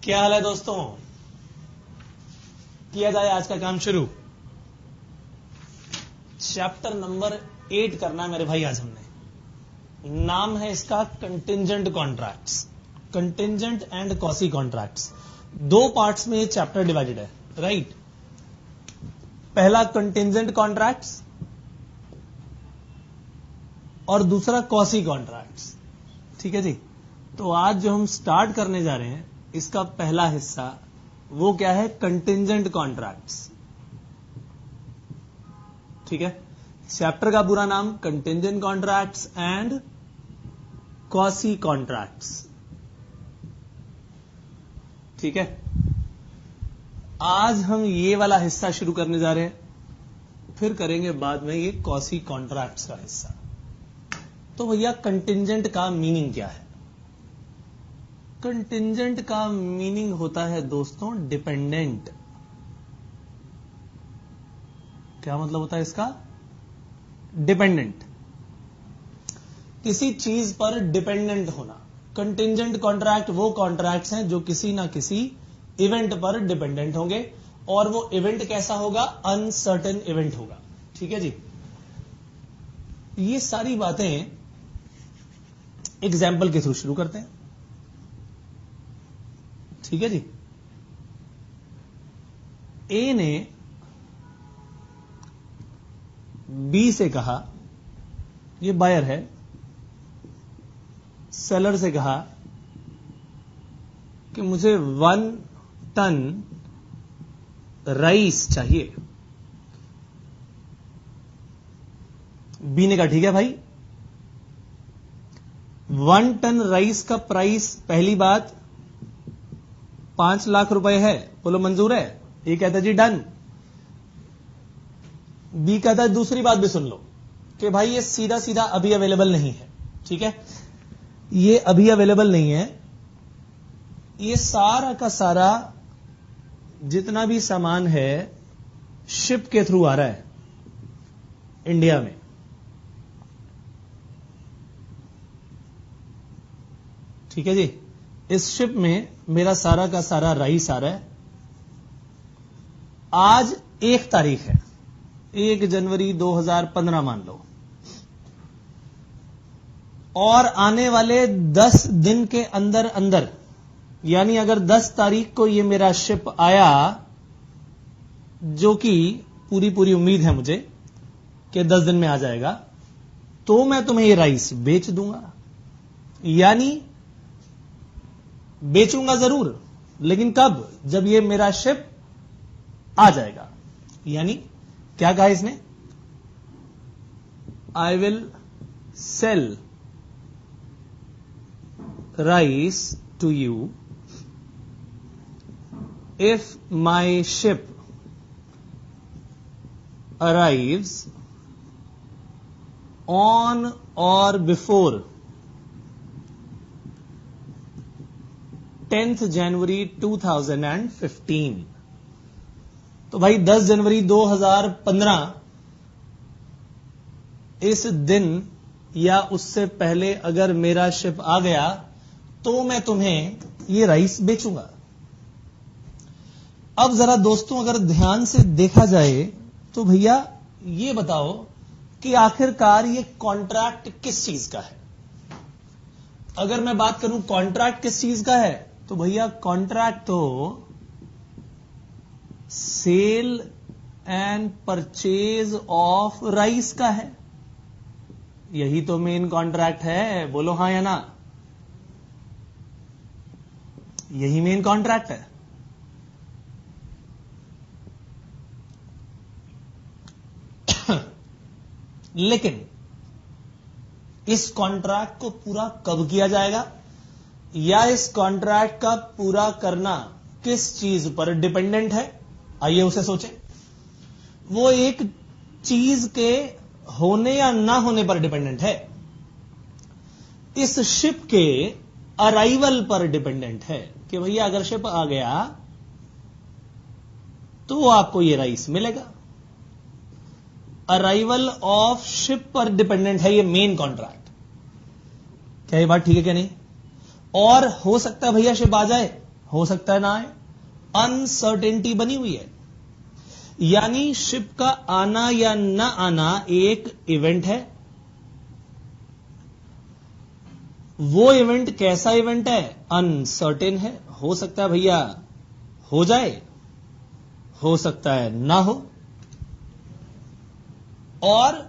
क्या हाल है दोस्तों? किया जाए आज का काम शुरू। चैप्टर नंबर 8 करना है मेरे भाई आज हमने। नाम है इसका contingent contracts, contingent and quasi contracts. दो पार्ट्स में ये चैप्टर डिवाइडेड है, राइट? पहला कंटिंजेंट कॉन्ट्रैक्ट्स और दूसरा कॉसी कॉन्ट्रैक्ट्स। ठीक है जी। तो आज जो हम स्टार्ट करने जा रहे हैं इसका पहला हिस्सा वो क्या है? Contingent contracts. ठीक है। चैप्टर का पूरा नाम contingent contracts and quasi contracts. ठीक है। आज हम ये वाला हिस्सा शुरू करने जा रहे हैं, फिर करेंगे बाद में ये कॉसी कॉन्ट्रैक्ट्स का हिस्सा। तो भैया कंटिंजेंट का मीनिंग क्या है? कंटिंजेंट का मीनिंग होता है दोस्तों डिपेंडेंट। क्या मतलब होता है इसका? डिपेंडेंट, किसी चीज पर डिपेंडेंट होना। कंटिंजेंट कॉन्ट्रैक्ट वो कॉन्ट्रैक्ट्स हैं जो किसी ना किसी इवेंट पर डिपेंडेंट होंगे, और वो इवेंट कैसा होगा? अनसर्टेन इवेंट होगा। ठीक है जी। ये सारी बातें एग्जाम्पल के थ्रू शुरू करते हैं। ठीक है जी। ए ने बी से कहा, ये बायर है, सेलर से कहा कि मुझे 1 टन राइस चाहिए। बी ने कहा ठीक है भाई, 1 टन राइस का प्राइस पहली बात 5 लाख रुपए है, बोलो मंजूर है? ये कहता है जी डन। बी कहता है दूसरी बात भी सुन लो कि भाई ये सीधा सीधा अभी अवेलेबल नहीं है। ठीक है, ये अभी अवेलेबल नहीं है। ये सारा का सारा जितना भी सामान है शिप के थ्रू आ रहा है इंडिया में। ठीक है जी। इस शिप में मेरा सारा का सारा राइस आ रहा है। आज 1 तारीख है, 1 जनवरी 2015 मान लो, और आने वाले 10 दिन के अंदर अंदर, यानी अगर 10 तारीख को ये मेरा शिप आया, जो कि पूरी उम्मीद है मुझे कि 10 दिन में आ जाएगा, तो मैं तुम्हें ये राइस बेच दूंगा। यानी बेचूंगा जरूर, लेकिन कब? जब ये मेरा शिप आ जाएगा। यानी क्या कहा इसने? I will sell rice to you if my ship arrives on or before 10th January 2015। तो भाई 10 जनवरी 2015 इस दिन या उससे पहले अगर मेरा शिप आ गया तो मैं तुम्हें ये राइस बेचूंगा। अब जरा दोस्तों अगर ध्यान से देखा जाए तो भैया ये बताओ कि आखिरकार ये कॉन्ट्रैक्ट किस चीज का है? अगर मैं बात करूं कॉन्ट्रैक्ट किस चीज का है, तो भैया कॉन्ट्रैक्ट तो sale and purchase of rice का है। यही तो मेन कॉन्ट्रैक्ट है, बोलो हां या ना? यही मेन कॉन्ट्रैक्ट है। लेकिन इस कॉन्ट्रैक्ट को पूरा कब किया जाएगा, या इस कॉन्ट्रैक्ट का पूरा करना किस चीज पर डिपेंडेंट है? आइए उसे सोचें। वो एक चीज के होने या ना होने पर डिपेंडेंट है। इस शिप के अराइवल पर डिपेंडेंट है कि भैया अगर शिप आ गया तो आपको ये राइस मिलेगा। अराइवल ऑफ शिप पर डिपेंडेंट है ये मेन कॉन्ट्रैक्ट। क्या ये बात ठीक है क्या नहीं? और हो सकता है भैया शिप आ जाए, हो सकता है ना आए, अनसर्टेनिटी बनी हुई है। यानी शिप का आना या ना आना एक इवेंट है। वो इवेंट कैसा इवेंट है? अनसर्टेन है। हो सकता है भैया हो जाए, हो सकता है ना हो। और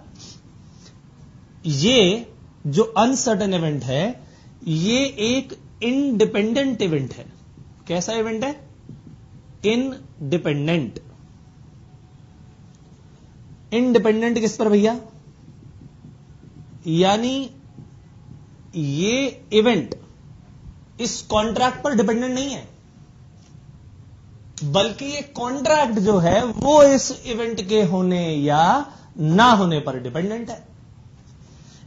ये जो अनसर्टेन इवेंट है, ये एक इंडिपेंडेंट इवेंट है। कैसा इवेंट है? इंडिपेंडेंट। इंडिपेंडेंट किस पर भैया? यानी ये इवेंट इस कॉन्ट्रैक्ट पर डिपेंडेंट नहीं है, बल्कि ये कॉन्ट्रैक्ट जो है वो इस इवेंट के होने या ना होने पर डिपेंडेंट है।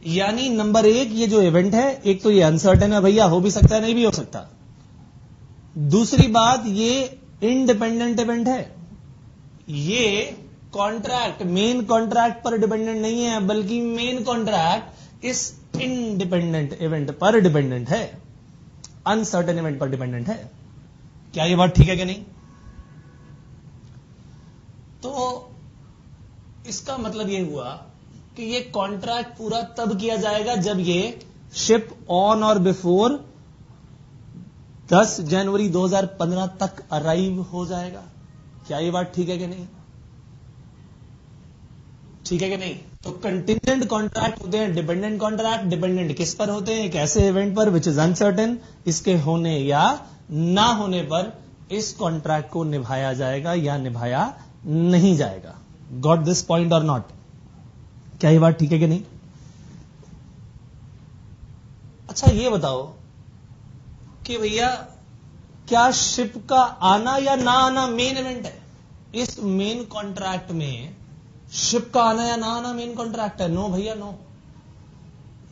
यानी नंबर एक, ये जो इवेंट है, एक तो ये अनसर्टेन है भैया, हो भी सकता है नहीं भी हो सकता। दूसरी बात, ये इंडिपेंडेंट इवेंट है। ये कॉन्ट्रैक्ट मेन कॉन्ट्रैक्ट पर डिपेंडेंट नहीं है, बल्कि मेन कॉन्ट्रैक्ट इस इंडिपेंडेंट इवेंट पर डिपेंडेंट है, अनसर्टेन इवेंट पर डिपेंडेंट है। क्या ये बात ठीक है कि नहीं? तो इसका मतलब ये हुआ कि ये कॉन्ट्रैक्ट पूरा तब किया जाएगा जब ये शिप ऑन और बिफोर 10 जनवरी 2015 तक अराइव हो जाएगा। क्या ये बात ठीक है कि नहीं? ठीक है कि नहीं? तो कंटिजेंट कॉन्ट्रैक्ट होते हैं डिपेंडेंट कॉन्ट्रैक्ट। डिपेंडेंट किस पर होते हैं? एक ऐसे इवेंट पर विच इज अनसर्टेन, इसके होने या ना होने पर इस कॉन्ट्रैक्ट को निभाया जाएगा या निभाया नहीं जाएगा। गॉट दिस पॉइंट और नॉट? क्या ये बात ठीक है कि नहीं? अच्छा ये बताओ कि भैया क्या शिप का आना या ना आना मेन इवेंट है? इस मेन कॉन्ट्रैक्ट में शिप का आना या ना आना मेन कॉन्ट्रैक्ट है? नो भैया नो,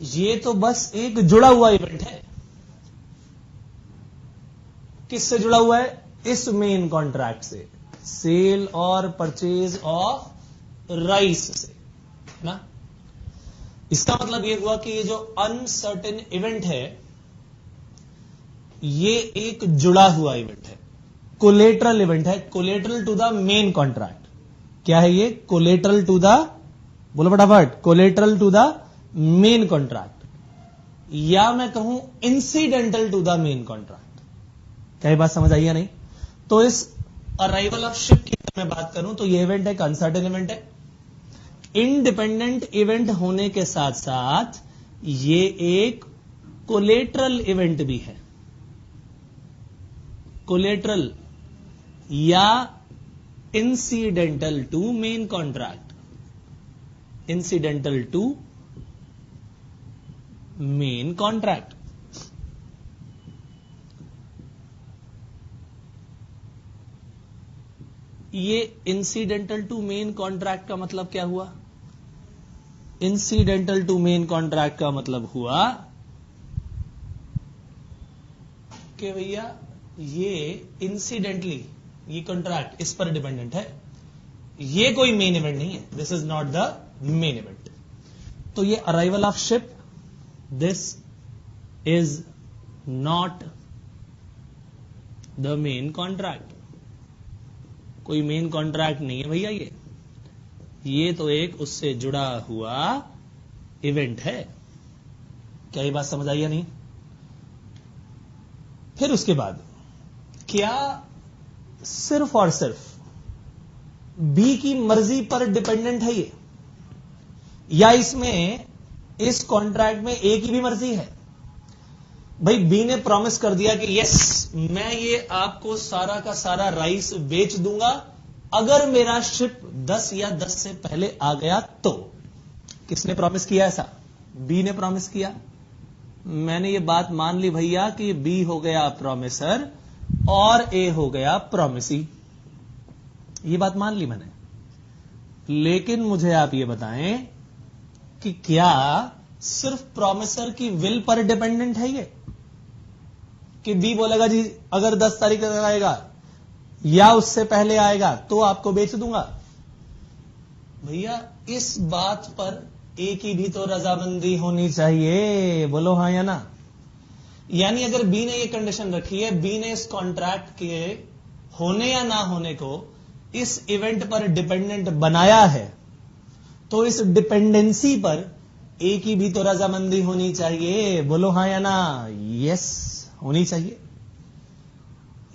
ये तो बस एक जुड़ा हुआ इवेंट है। किससे जुड़ा हुआ है? इस मेन कॉन्ट्रैक्ट से, सेल और परचेज ऑफ राइस से ना। इसका मतलब यह हुआ कि ये जो अनसर्टेन इवेंट है, ये एक जुड़ा हुआ इवेंट है, कोलेटरल इवेंट है, collateral to the main contract. क्या है ये? कोलेटरल टू द, बोलो फटाफट, collateral to the main contract, या मैं कहूं incidental to the main contract. क्या ये बात समझ आई या नहीं? तो इस अराइवल ऑफ शिप की मैं बात करूं तो ये इवेंट एक अनसर्टेन इवेंट है। इंडिपेंडेंट इवेंट होने के साथ साथ ये एक कोलेटरल इवेंट भी है। कोलेटरल या incidental to main contract, incidental to main contract. ये इंसिडेंटल टू मेन कॉन्ट्रैक्ट का मतलब क्या हुआ? इंसिडेंटल टू मेन कॉन्ट्रैक्ट का मतलब हुआ कि भैया ये इंसिडेंटली, ये कॉन्ट्रैक्ट इस पर डिपेंडेंट है, ये कोई मेन इवेंट नहीं है, this is not the main event. तो ये arrival of ship, this is not the main contract, कोई मेन कॉन्ट्रैक्ट नहीं है भैया, ये तो एक उससे जुड़ा हुआ इवेंट है। क्या ये बात समझ आई या नहीं? फिर उसके बाद क्या सिर्फ और सिर्फ बी की मर्जी पर डिपेंडेंट है ये, या इसमें इस कॉन्ट्रैक्ट में ए की भी मर्जी है? भाई बी ने प्रॉमिस कर दिया कि यस मैं ये आपको सारा का सारा राइस बेच दूंगा अगर मेरा शिप 10 या 10 से पहले आ गया तो। किसने प्रॉमिस किया ऐसा? बी ने प्रॉमिस किया। मैंने ये बात मान ली भैया कि बी हो गया प्रॉमिसर और ए हो गया प्रॉमिसी, ये बात मान ली मैंने। लेकिन मुझे आप ये बताएं कि क्या सिर्फ प्रॉमिसर की विल पर डिपेंडेंट है ये, कि बी बोलेगा जी अगर 10 तारीख तक आएगा या उससे पहले आएगा तो आपको बेच दूंगा? भैया इस बात पर ए की भी तो रजामंदी होनी चाहिए, बोलो हां या ना। यानी अगर बी ने ये कंडीशन रखी है, बी ने इस कॉन्ट्रैक्ट के होने या ना होने को इस इवेंट पर डिपेंडेंट बनाया है, तो इस डिपेंडेंसी पर ए की भी तो रजामंदी होनी चाहिए। बोलो हां या ना? यस, होनी चाहिए।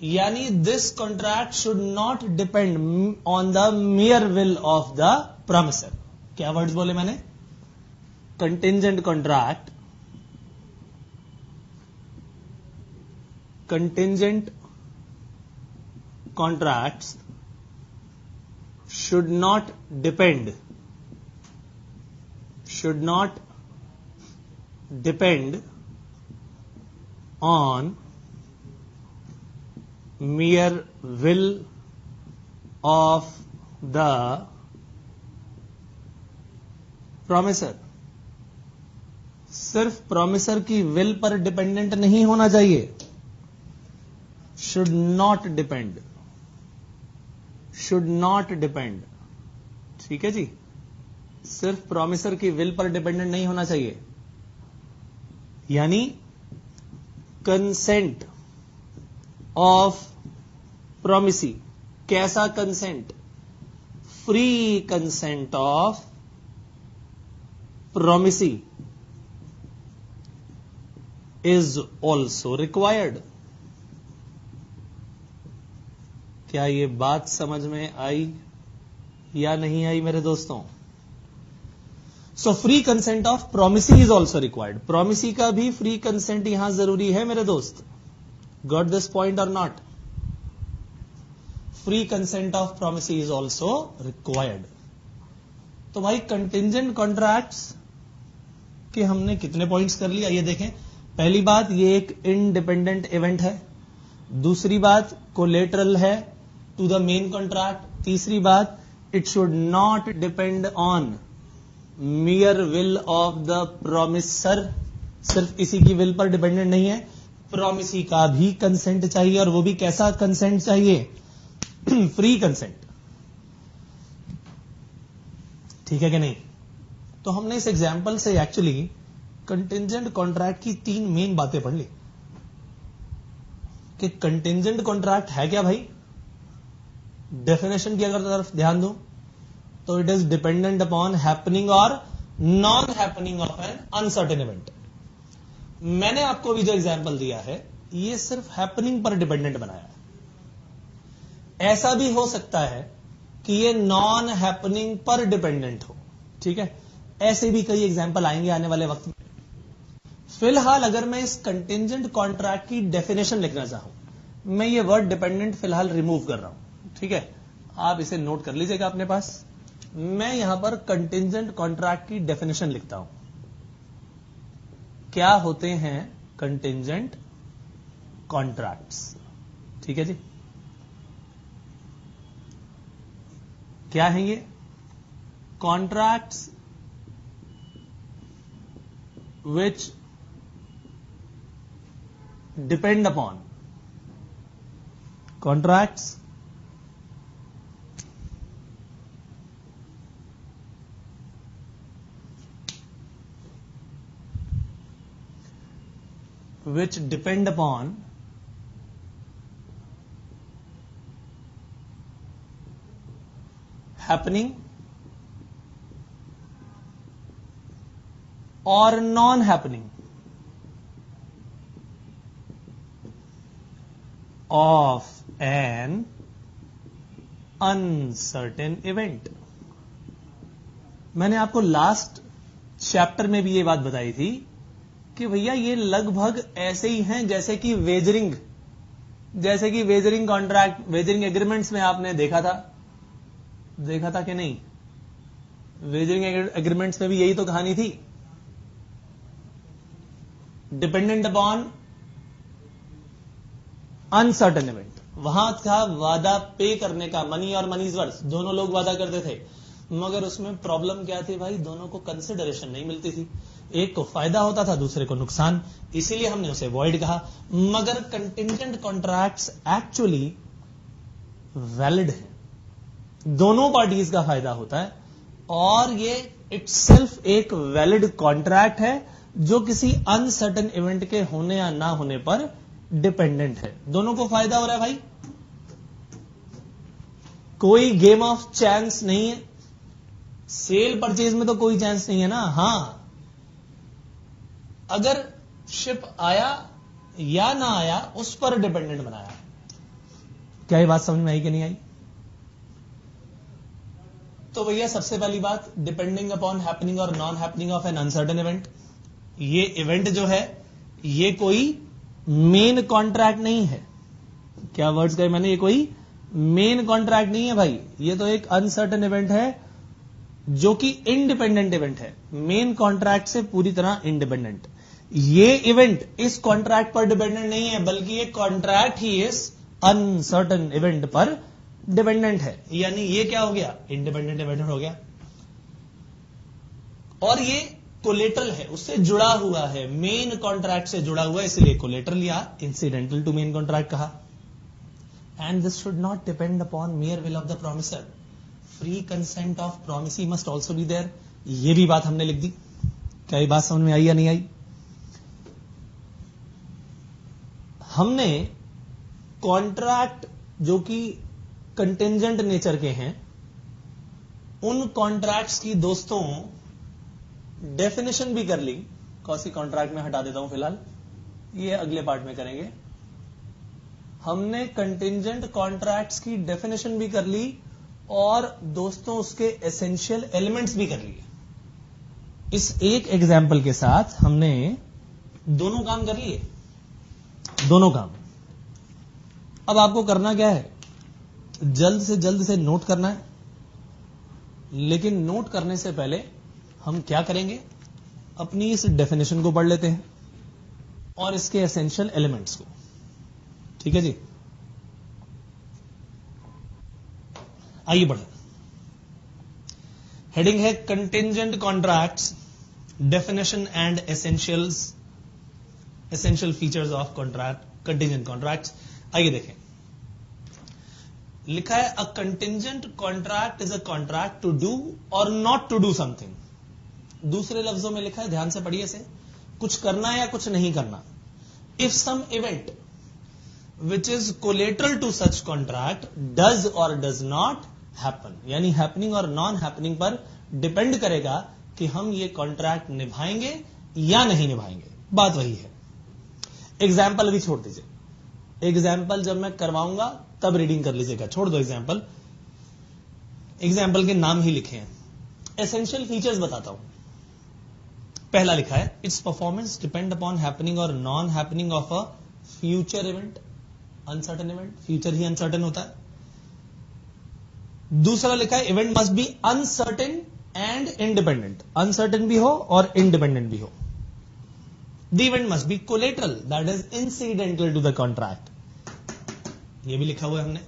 यानी this contract should not depend on the मियर will of the promiser. क्या वर्ड्स बोले मैंने? Contingent contract, contingent contracts should not depend on mere will of the promiser। सिर्फ प्रॉमिसर की विल पर डिपेंडेंट नहीं होना चाहिए। should not depend, ठीक है जी, सिर्फ प्रॉमिसर की विल पर डिपेंडेंट नहीं होना चाहिए। यानी कंसेंट ऑफ प्रोमिसी। कैसा consent? Free consent of promisee is also required. क्या ये बात समझ में आई या नहीं आई मेरे दोस्तों? So free consent of promisee is also required. Promisee का भी फ्री कंसेंट यहां जरूरी है मेरे दोस्त। गॉट दिस पॉइंट और not? Free consent of promisee is also required. तो भाई कंटिंजेंट कॉन्ट्रैक्ट्स के हमने कितने पॉइंट्स कर लिया ये देखें। पहली बात, ये एक इंडिपेंडेंट इवेंट है। दूसरी बात, कोलेटरल है टू द मेन कॉन्ट्रैक्ट। तीसरी बात, it should not depend on मियर will of the promisor. सिर्फ इसी की विल पर डिपेंडेंट नहीं है, प्रोमिसी का भी कंसेंट चाहिए। और वो भी कैसा कंसेंट चाहिए? Free consent. ठीक है कि नहीं? तो हमने इस एग्जाम्पल से एक्चुअली कंटिंजेंट कॉन्ट्रैक्ट की 3 मेन बातें पढ़ ली कि कंटिंजेंट कॉन्ट्रैक्ट है क्या भाई। डेफिनेशन की अगर तरफ ध्यान दो तो it is dependent upon happening और non happening of an uncertain event. मैंने आपको भी जो एग्जाम्पल दिया है ये सिर्फ हैपनिंग पर डिपेंडेंट बनाया है। ऐसा भी हो सकता है कि ये नॉन हैपनिंग पर डिपेंडेंट हो। ठीक है, ऐसे भी कई एग्जाम्पल आएंगे आने वाले वक्त में। फिलहाल अगर मैं इस कंटिंजेंट कॉन्ट्रैक्ट की डेफिनेशन लिखना चाहूं, मैं ये वर्ड डिपेंडेंट फिलहाल रिमूव कर रहा हूं। ठीक है, आप इसे नोट कर लीजिएगा अपने पास। मैं यहां पर कंटिंजेंट कॉन्ट्रैक्ट की डेफिनेशन लिखता हूं। क्या होते हैं कंटिंजेंट कॉन्ट्रैक्ट्स? ठीक है जी, क्या है ये? Contracts which depend upon, contracts which depend upon happening or non happening of an uncertain event। मैंने आपको लास्ट चैप्टर में भी ये बात बताई थी कि भैया ये लगभग ऐसे ही हैं जैसे कि वेजरिंग कॉन्ट्रैक्ट, वेजरिंग एग्रीमेंट्स में आपने देखा था कि नहीं? वेजरिंग एग्रीमेंट्स में भी यही तो कहानी थी। Dependent upon uncertain event. वहां था वादा पे करने का, मनी और मनीज वर्थ, दोनों लोग वादा करते थे, मगर उसमें प्रॉब्लम क्या थी भाई? दोनों को कंसिडरेशन नहीं मिलती थी। एक को फायदा होता था, दूसरे को नुकसान, इसीलिए हमने उसे वॉइड कहा। मगर कंटिंजेंट कॉन्ट्रैक्ट्स एक्चुअली वैलिड है, दोनों पार्टीज का फायदा होता है और ये इटसेल्फ एक वैलिड कॉन्ट्रैक्ट है जो किसी अनसर्टेन इवेंट के होने या ना होने पर डिपेंडेंट है। दोनों को फायदा हो रहा है भाई, कोई गेम ऑफ चांस नहीं है। सेल परचेज में तो कोई चांस नहीं है ना। हां, अगर शिप आया या ना आया उस पर डिपेंडेंट बनाया। क्या ये बात समझ में आई कि नहीं आई? तो भैया सबसे पहली बात, डिपेंडिंग अपॉन हैपनिंग और non happening of an uncertain event. ये इवेंट जो है ये कोई मेन कॉन्ट्रैक्ट नहीं है। क्या वर्ड्स कहे मैंने? ये कोई मेन कॉन्ट्रैक्ट नहीं है भाई, ये तो एक अनसर्टेन इवेंट है जो कि इंडिपेंडेंट इवेंट है, मेन कॉन्ट्रैक्ट से पूरी तरह इंडिपेंडेंट। ये इवेंट इस कॉन्ट्रैक्ट पर डिपेंडेंट नहीं है, बल्कि ये कॉन्ट्रैक्ट ही इस अनसर्टेन इवेंट पर डिपेंडेंट है। यानी ये क्या हो गया? इंडिपेंडेंट इवेंट हो गया। और ये कोलेटरल है, उससे जुड़ा हुआ है, मेन कॉन्ट्रैक्ट से जुड़ा हुआ है, इसलिए कोलेटरल या इंसिडेंटल टू मेन कॉन्ट्रैक्ट कहा। And this should not depend upon mere will of the promisor. Free consent of promisee must also be there. ये भी बात हमने लिख दी। क्या ये बात समझ में आई या नहीं आई? हमने कॉन्ट्रैक्ट जो कि कंटिंजेंट नेचर के हैं, उन कॉन्ट्रैक्ट्स की दोस्तों डेफिनेशन भी कर ली। कौन सी कॉन्ट्रैक्ट में हटा देता हूं फिलहाल, ये अगले पार्ट में करेंगे। हमने कंटिंजेंट कॉन्ट्रैक्ट्स की डेफिनेशन भी कर ली और दोस्तों उसके एसेंशियल एलिमेंट्स भी कर लिए। इस एक एग्जाम्पल के साथ हमने दोनों काम कर लिए, दोनों काम। अब आपको करना क्या है? जल्द से नोट करना है। लेकिन नोट करने से पहले हम क्या करेंगे? अपनी इस डेफिनेशन को पढ़ लेते हैं और इसके एसेंशियल एलिमेंट्स को। ठीक है जी, आइए बढ़े। हेडिंग है contingent contracts, definition and essential features of contract, contingent contracts. आइए देखें, लिखा है a contingent contract is a contract to do और नॉट टू डू समथिंग। दूसरे लफ्जों में लिखा है, ध्यान से पढ़िए इसे, कुछ करना या कुछ नहीं करना। If some event which is collateral to such contract does or does not happen, यानी हैपनिंग और नॉन हैपनिंग पर डिपेंड करेगा कि हम ये कॉन्ट्रैक्ट निभाएंगे या नहीं निभाएंगे। बात वही है। एग्जाम्पल भी छोड़ दीजिए, एग्जाम्पल जब मैं करवाऊंगा तब रीडिंग कर लीजिएगा, छोड़ दो एग्जाम्पल। एग्जाम्पल के नाम ही लिखे हैं। एसेंशियल फीचर्स बताता हूं। पहला लिखा है its performance depend upon happening और non happening of a future event. Uncertain event, future ही अनसर्टेन होता है। दूसरा लिखा है event must be uncertain and independent. Uncertain भी हो और इंडिपेंडेंट भी हो। The event must be collateral, that is incidental to the contract. ये भी लिखा हुआ है हमने।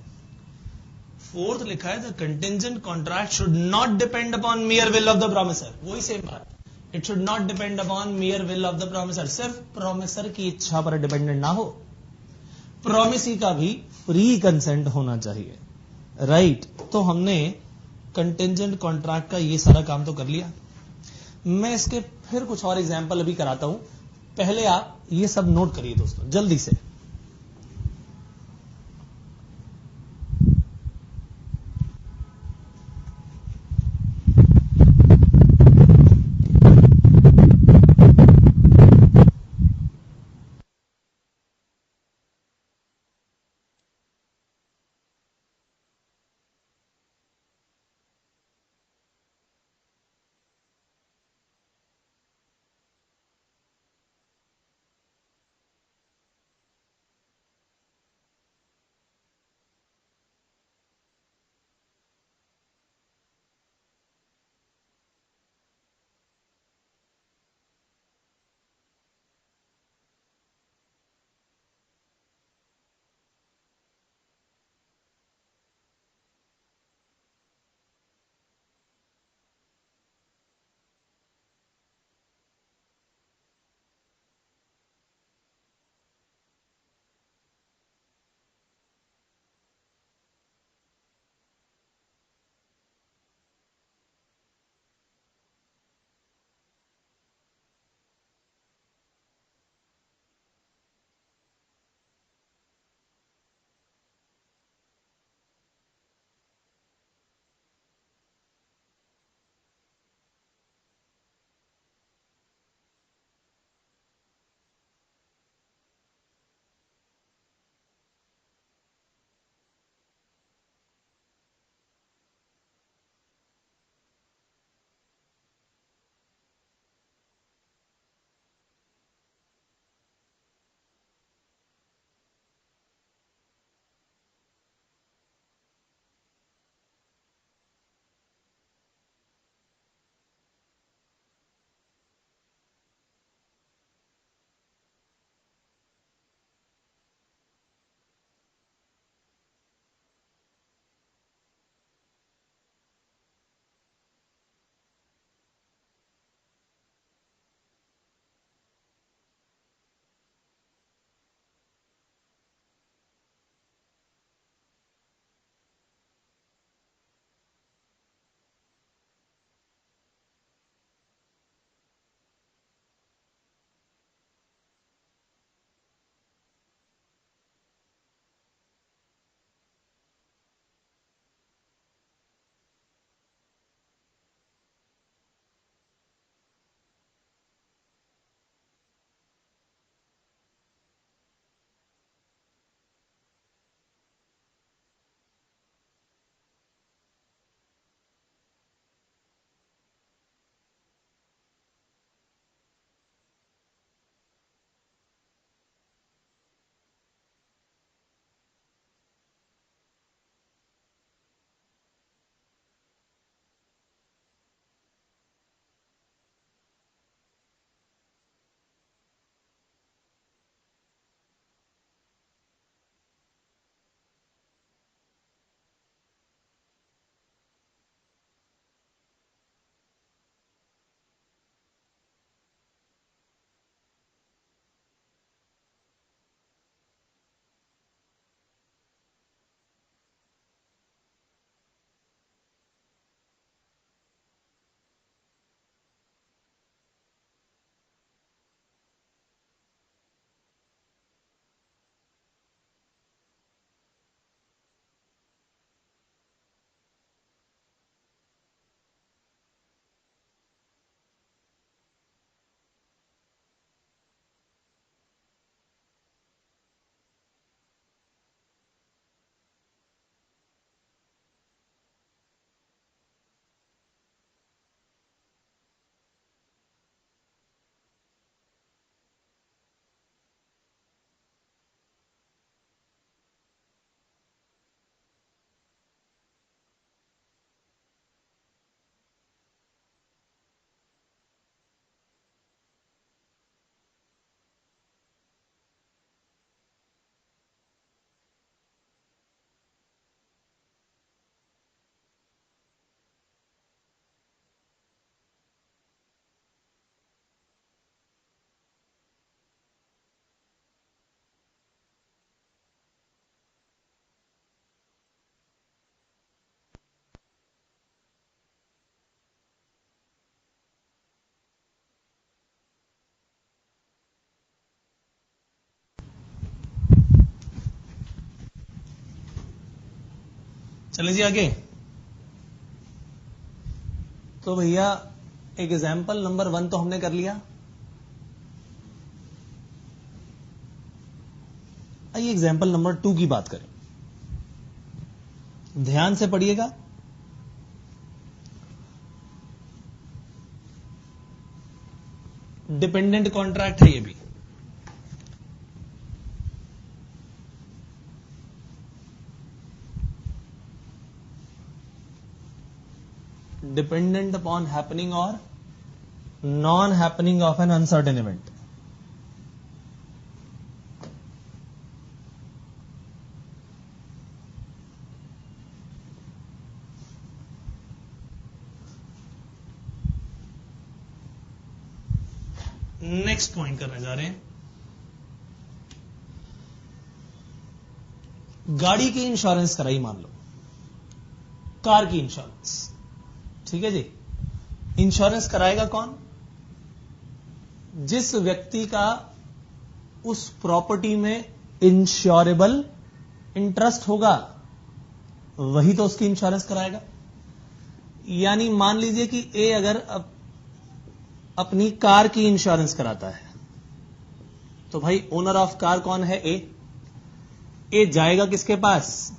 फोर्थ लिखा है the contingent contract should not depend upon mere will of the promisor. वही सेम बात, it should not depend upon mere will of the promisor. सिर्फ प्रोमिसर की इच्छा पर डिपेंडेंट ना हो, प्रोमिसी का भी फ्री कंसेंट होना चाहिए। राइट तो हमने कंटिंजेंट कॉन्ट्रैक्ट का ये सारा काम तो कर लिया। मैं इसके फिर कुछ और एग्जाम्पल अभी कराता हूं। पहले आप ये सब नोट करिए दोस्तों जल्दी से। चले जी आगे। तो भैया एग्जाम्पल नंबर 1 तो हमने कर लिया। आइए एग्जाम्पल नंबर 2 की बात करें। ध्यान से पढ़िएगा। डिपेंडेंट कॉन्ट्रैक्ट है ये भी। डिपेंडेंट अपॉन हैपनिंग और non happening of an uncertain event. Next point करने जा रहे हैं। गाड़ी की इंश्योरेंस कराई, मान लो कार की इंश्योरेंस, ठीक है जी। इंश्योरेंस कराएगा कौन? जिस व्यक्ति का उस प्रॉपर्टी में इंश्योरेबल इंटरेस्ट होगा वही तो उसकी इंश्योरेंस कराएगा। यानी मान लीजिए कि ए अगर अपनी कार की इंश्योरेंस कराता है तो भाई ओनर ऑफ कार कौन है? ए जाएगा किसके पास?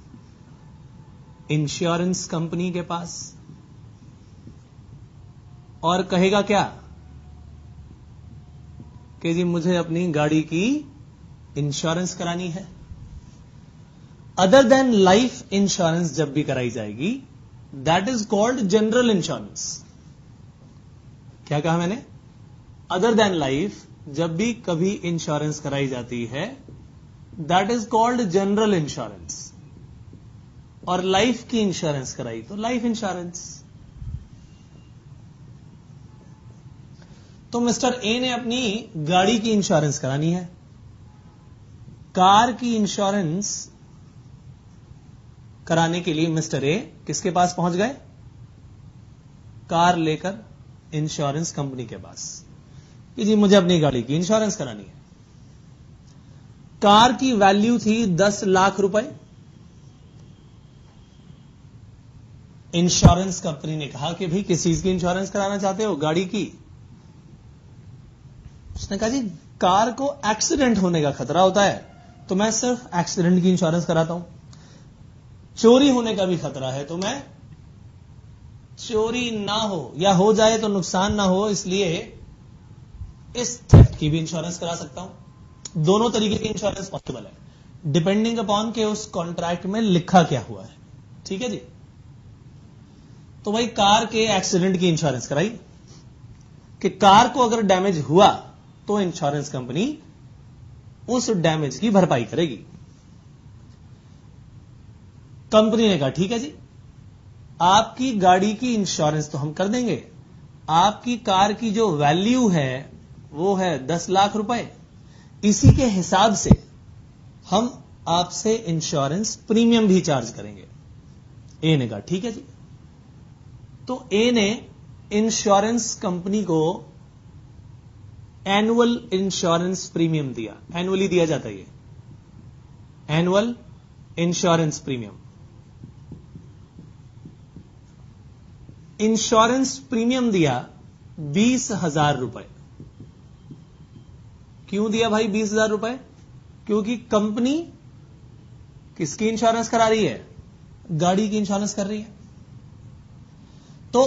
इंश्योरेंस कंपनी के पास, और कहेगा क्या कि जी मुझे अपनी गाड़ी की इंश्योरेंस करानी है। अदर देन लाइफ इंश्योरेंस जब भी कराई जाएगी that is called general insurance. क्या कहा मैंने? अदर देन लाइफ जब भी कभी इंश्योरेंस कराई जाती है that is called general insurance, और लाइफ की इंश्योरेंस कराई तो लाइफ इंश्योरेंस। तो मिस्टर ए ने अपनी गाड़ी की इंश्योरेंस करानी है। कार की इंश्योरेंस कराने के लिए मिस्टर ए किसके पास पहुंच गए? कार लेकर इंश्योरेंस कंपनी के पास कि जी मुझे अपनी गाड़ी की इंश्योरेंस करानी है। कार की वैल्यू थी 10 लाख रुपए। इंश्योरेंस कंपनी ने कहा कि भाई किस चीज की इंश्योरेंस कराना चाहते हो? गाड़ी की। उसने कहा जी कार को एक्सीडेंट होने का खतरा होता है तो मैं सिर्फ एक्सीडेंट की इंश्योरेंस कराता हूं। चोरी होने का भी खतरा है तो मैं चोरी ना हो या हो जाए तो नुकसान ना हो इसलिए इस थेफ्ट की भी इंश्योरेंस करा सकता हूं। दोनों तरीके की इंश्योरेंस पॉसिबल है डिपेंडिंग अपॉन के उस कॉन्ट्रैक्ट में लिखा क्या हुआ है। ठीक है जी। तो भाई कार के एक्सीडेंट की इंश्योरेंस कराई कि कार को अगर डैमेज हुआ तो इंश्योरेंस कंपनी उस डैमेज की भरपाई करेगी। कंपनी ने कहा ठीक है जी आपकी गाड़ी की इंश्योरेंस तो हम कर देंगे, आपकी कार की जो वैल्यू है वो है 10 लाख रुपए, इसी के हिसाब से हम आपसे इंश्योरेंस प्रीमियम भी चार्ज करेंगे। ए ने कहा ठीक है जी। तो ए ने इंश्योरेंस कंपनी को एनुअल इंश्योरेंस प्रीमियम दिया। एनुअली दिया जाता है ये annual insurance premium. Insurance premium दिया 20,000 रुपए। क्यों दिया भाई 20,000 रुपए? क्योंकि कंपनी किसकी इंश्योरेंस करा रही है? गाड़ी की इंश्योरेंस कर रही है। तो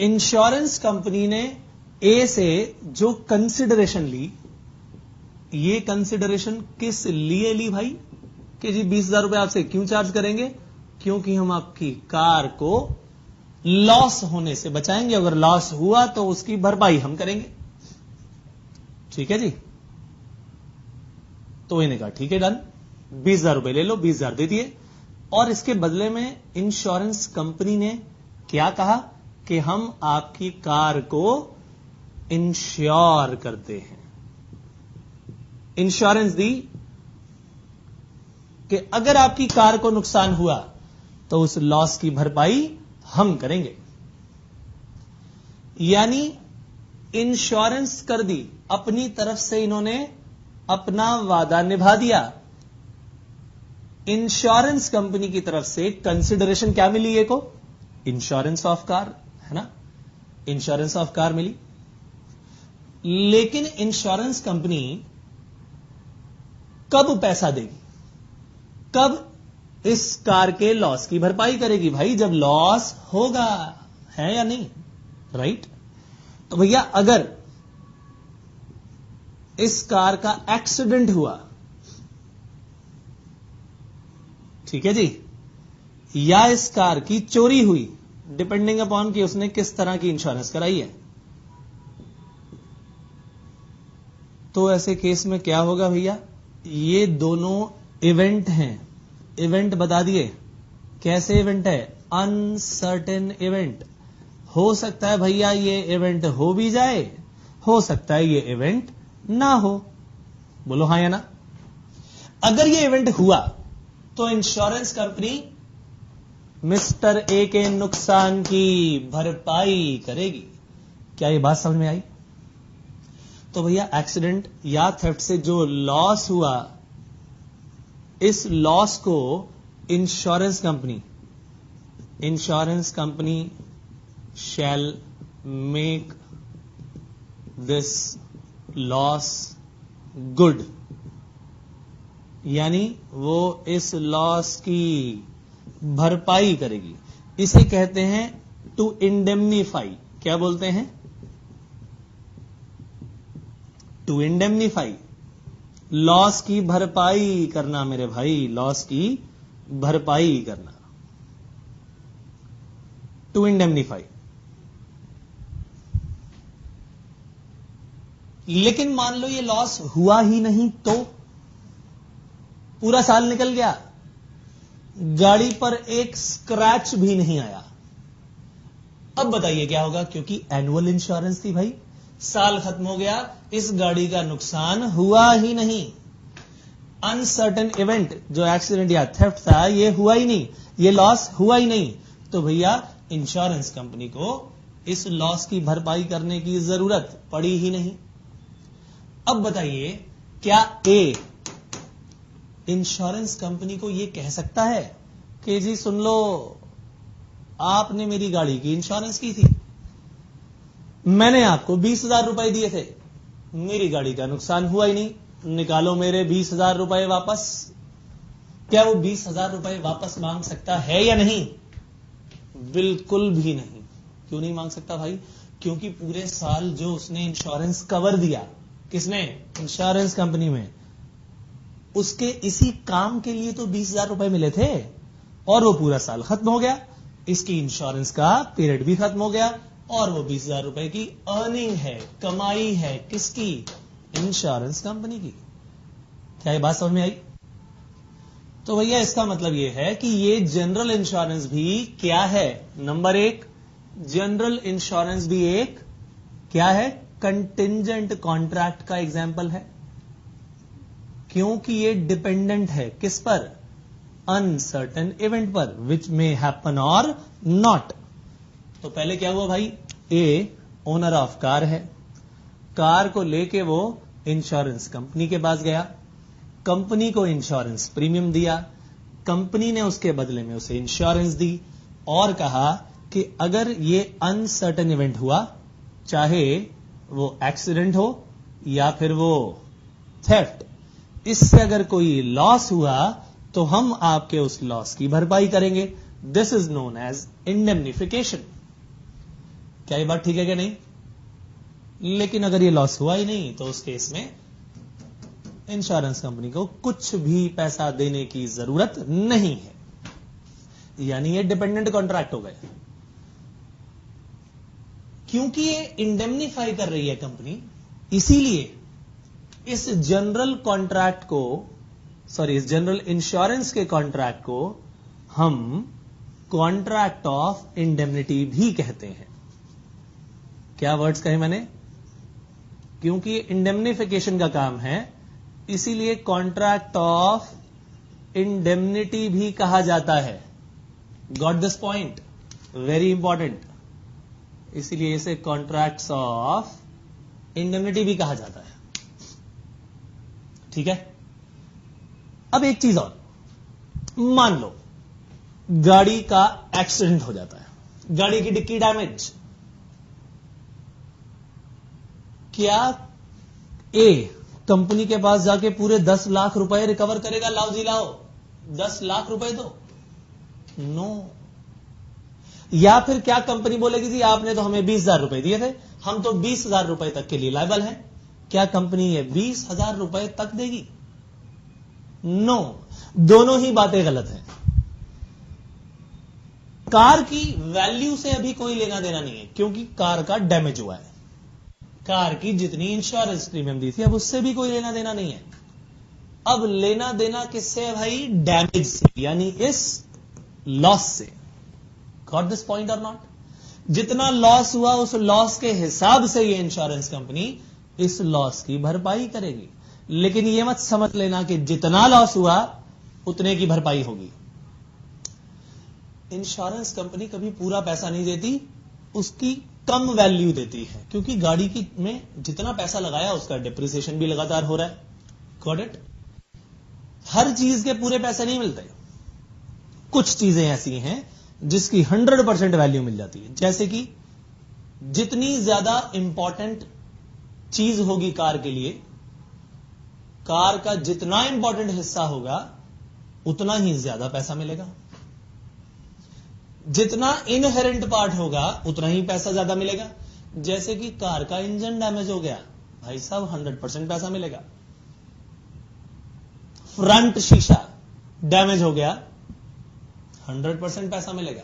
इंश्योरेंस कंपनी ने ए से जो कंसिडरेशन ली, ये कंसिडरेशन किस लिए ली भाई? कि जी 20,000 रुपए आपसे क्यों चार्ज करेंगे? क्योंकि हम आपकी कार को लॉस होने से बचाएंगे। अगर लॉस हुआ तो उसकी भरपाई हम करेंगे। ठीक है जी। तो इन्हें कहा ठीक है डन, 20,000 रुपए ले लो, 20,000 दे दिए। और इसके बदले में इंश्योरेंस कंपनी ने क्या कहा कि हम आपकी कार को इंश्योर करते हैं। इंश्योरेंस दी कि अगर आपकी कार को नुकसान हुआ तो उस लॉस की भरपाई हम करेंगे। यानी इंश्योरेंस कर दी, अपनी तरफ से इन्होंने अपना वादा निभा दिया। इंश्योरेंस कंपनी की तरफ से कंसिडरेशन क्या मिली? ये को इंश्योरेंस ऑफ कार, है ना, इंश्योरेंस ऑफ कार मिली। लेकिन इंश्योरेंस कंपनी कब पैसा देगी? कब इस कार के लॉस की भरपाई करेगी? भाई जब लॉस होगा, है या नहीं? राइट। तो भैया अगर इस कार का एक्सीडेंट हुआ, ठीक है जी, या इस कार की चोरी हुई, डिपेंडिंग अपॉन कि उसने किस तरह की इंश्योरेंस कराई है, तो ऐसे केस में क्या होगा भैया? ये दोनों इवेंट हैं। इवेंट बता दिए, कैसे इवेंट है? Uncertain event. हो सकता है भैया ये इवेंट हो भी जाए, हो सकता है ये इवेंट ना हो। बोलो हां या ना? अगर ये इवेंट हुआ तो इंश्योरेंस कंपनी मिस्टर ए के नुकसान की भरपाई करेगी। क्या ये बात समझ में आई? तो भैया एक्सीडेंट या थेफ्ट से जो लॉस हुआ, इस लॉस को insurance company shall make this loss good, यानी वो इस लॉस की भरपाई करेगी। इसे कहते हैं टू इंडेमनीफाई। क्या बोलते हैं? टू इंडेमनीफाई, लॉस की भरपाई करना मेरे भाई, लॉस की भरपाई करना, टू इंडेमनीफाई। लेकिन मान लो ये लॉस हुआ ही नहीं तो पूरा साल निकल गया, गाड़ी पर एक स्क्रैच भी नहीं आया, अब बताइए क्या होगा? क्योंकि एनुअल इंश्योरेंस थी भाई, साल खत्म हो गया, इस गाड़ी का नुकसान हुआ ही नहीं। अनसर्टेन इवेंट जो एक्सीडेंट या थेफ्ट था, ये हुआ ही नहीं, ये लॉस हुआ ही नहीं, तो भैया इंश्योरेंस कंपनी को इस लॉस की भरपाई करने की जरूरत पड़ी ही नहीं। अब बताइए, क्या ए इंश्योरेंस कंपनी को यह कह सकता है कि जी सुन लो, आपने मेरी गाड़ी की इंश्योरेंस की थी, मैंने आपको 20,000 रुपए दिए थे, मेरी गाड़ी का नुकसान हुआ ही नहीं, निकालो मेरे 20,000 रुपए वापस। क्या वो 20,000 रुपए वापस मांग सकता है या नहीं? बिल्कुल भी नहीं। क्यों नहीं मांग सकता भाई? क्योंकि पूरे साल जो उसने इंश्योरेंस कवर दिया, किसने? इंश्योरेंस कंपनी में, उसके इसी काम के लिए तो 20,000 रुपए मिले थे, और वो पूरा साल खत्म हो गया, इसकी इंश्योरेंस का पीरियड भी खत्म हो गया, और वो 20,000 रुपए की अर्निंग है, कमाई है, किसकी? इंश्योरेंस कंपनी की। क्या ये बात समझ में आई? तो भैया इसका मतलब ये है कि ये जनरल इंश्योरेंस भी क्या है? नंबर एक, जनरल इंश्योरेंस भी एक क्या है? कंटिंजेंट कॉन्ट्रैक्ट का एग्जाम्पल है, क्योंकि ये डिपेंडेंट है किस पर? अनसर्टेन इवेंट पर, विच मे हैपन और नॉट। तो पहले क्या हुआ भाई? ए ओनर ऑफ कार है, कार को लेके वो इंश्योरेंस कंपनी के पास गया, कंपनी को इंश्योरेंस प्रीमियम दिया, कंपनी ने उसके बदले में उसे इंश्योरेंस दी, और कहा कि अगर ये अनसर्टेन इवेंट हुआ, चाहे वो एक्सीडेंट हो या फिर वो थेफ्ट, इससे अगर कोई लॉस हुआ तो हम आपके उस लॉस की भरपाई करेंगे। This is known as indemnification. क्या ये बात ठीक है क्या नहीं? लेकिन अगर ये लॉस हुआ ही नहीं तो उस केस में इंश्योरेंस कंपनी को कुछ भी पैसा देने की जरूरत नहीं है, यानी ये डिपेंडेंट कॉन्ट्रैक्ट हो गए। क्योंकि ये इंडेमनीफाई कर रही है कंपनी, इसीलिए इस जनरल कॉन्ट्रैक्ट को, इस जनरल इंश्योरेंस के कॉन्ट्रैक्ट को हम कॉन्ट्रैक्ट ऑफ इंडेमनिटी भी कहते हैं। क्या वर्ड्स कहे मैंने? क्योंकि इंडेमनिफिकेशन का काम है, इसीलिए कॉन्ट्रैक्ट ऑफ इंडेमनिटी भी कहा जाता है। Got this point? Very important. इसीलिए इसे कॉन्ट्रैक्ट्स ऑफ इंडेमनिटी भी कहा जाता है। ठीक है। अब एक चीज और, मान लो गाड़ी का एक्सीडेंट हो जाता है, गाड़ी की डिक्की डैमेज, क्या ए कंपनी के पास जाके पूरे 10 लाख रुपए रिकवर करेगा? लाओ जी लाओ, 10 लाख रुपए दो? नो। या फिर क्या कंपनी बोलेगी जी आपने तो हमें 20,000 रुपए दिए थे, हम तो 20,000 रुपए तक के लिए लायबल हैं? क्या कंपनी ये 20,000 रुपए तक देगी? नो। दोनों ही बातें गलत हैं। कार की वैल्यू से अभी कोई लेना देना नहीं है, क्योंकि कार का डैमेज हुआ है। कार की जितनी इंश्योरेंस प्रीमियम दी थी अब उससे भी कोई लेना देना नहीं है। अब लेना देना किससे है भाई? डैमेज से, यानी इस लॉस से। गॉट दिस पॉइंट और नॉट? जितना लॉस हुआ उस लॉस के हिसाब से ये इंश्योरेंस कंपनी इस लॉस की भरपाई करेगी। लेकिन यह मत समझ लेना कि जितना लॉस हुआ उतने की भरपाई होगी। इंश्योरेंस कंपनी कभी पूरा पैसा नहीं देती, उसकी कम वैल्यू देती है, क्योंकि गाड़ी की में जितना पैसा लगाया उसका डिप्रिसिएशन भी लगातार हो रहा है। Got it? हर चीज के पूरे पैसे नहीं मिलते, कुछ चीजें ऐसी हैं जिसकी 100% वैल्यू मिल जाती है। जैसे कि जितनी ज्यादा इंपॉर्टेंट चीज होगी कार के लिए, कार का जितना इंपॉर्टेंट हिस्सा होगा उतना ही ज्यादा पैसा मिलेगा। जितना इनहेरेंट पार्ट होगा उतना ही पैसा ज्यादा मिलेगा। जैसे कि कार का इंजन डैमेज हो गया, भाई साहब 100% पैसा मिलेगा। फ्रंट शीशा डैमेज हो गया, 100% पैसा मिलेगा।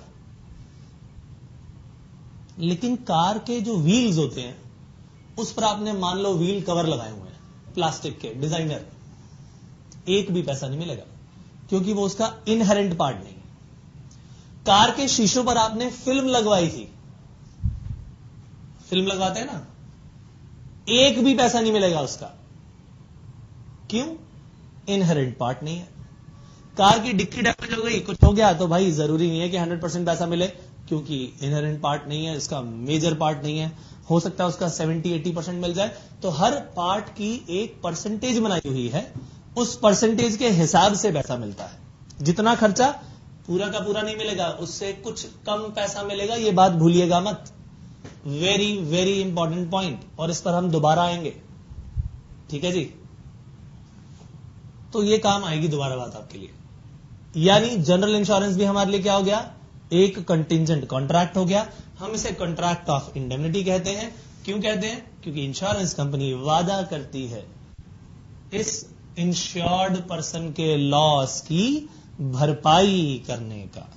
लेकिन कार के जो व्हील्स होते हैं उस पर आपने मान लो व्हील कवर लगाए हुए हैं प्लास्टिक के डिजाइनर, एक भी पैसा नहीं मिलेगा, क्योंकि वो उसका इनहेरेंट पार्ट नहीं है। कार के शीशों पर आपने फिल्म लगवाई थी, फिल्म लगवाते हैं ना, एक भी पैसा नहीं मिलेगा उसका। क्यों? इनहेरेंट पार्ट नहीं है। कार की डिक्की डैमेज हो गई, कुछ हो गया, तो भाई जरूरी नहीं है कि 100% पैसा मिले, क्योंकि इनहेरेंट पार्ट नहीं है, इसका मेजर पार्ट नहीं है। हो सकता है उसका 70-80% मिल जाए। तो हर पार्ट की एक परसेंटेज बनाई हुई है, उस परसेंटेज के हिसाब से पैसा मिलता है। जितना खर्चा पूरा का पूरा नहीं मिलेगा, उससे कुछ कम पैसा मिलेगा, यह बात भूलिएगा मत। वेरी वेरी इंपॉर्टेंट पॉइंट, और इस पर हम दोबारा आएंगे। ठीक है जी? तो यह काम आएगी दोबारा बात आपके लिए। यानी जनरल इंश्योरेंस भी हमारे लिए क्या हो गया? एक कंटिंजेंट कॉन्ट्रैक्ट हो गया। हम इसे कॉन्ट्रैक्ट ऑफ इंडेमनिटी कहते हैं। क्यों कहते हैं? क्योंकि इंश्योरेंस कंपनी वादा करती है इस इंश्योर्ड पर्सन के लॉस की भरपाई करने का।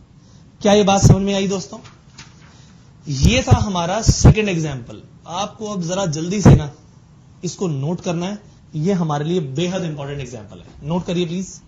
क्या यह बात समझ में आई दोस्तों? यह था हमारा सेकंड एग्जाम्पल। आपको अब जरा जल्दी से ना इसको नोट करना है, यह हमारे लिए बेहद इंपॉर्टेंट एग्जाम्पल है। नोट करिए प्लीज।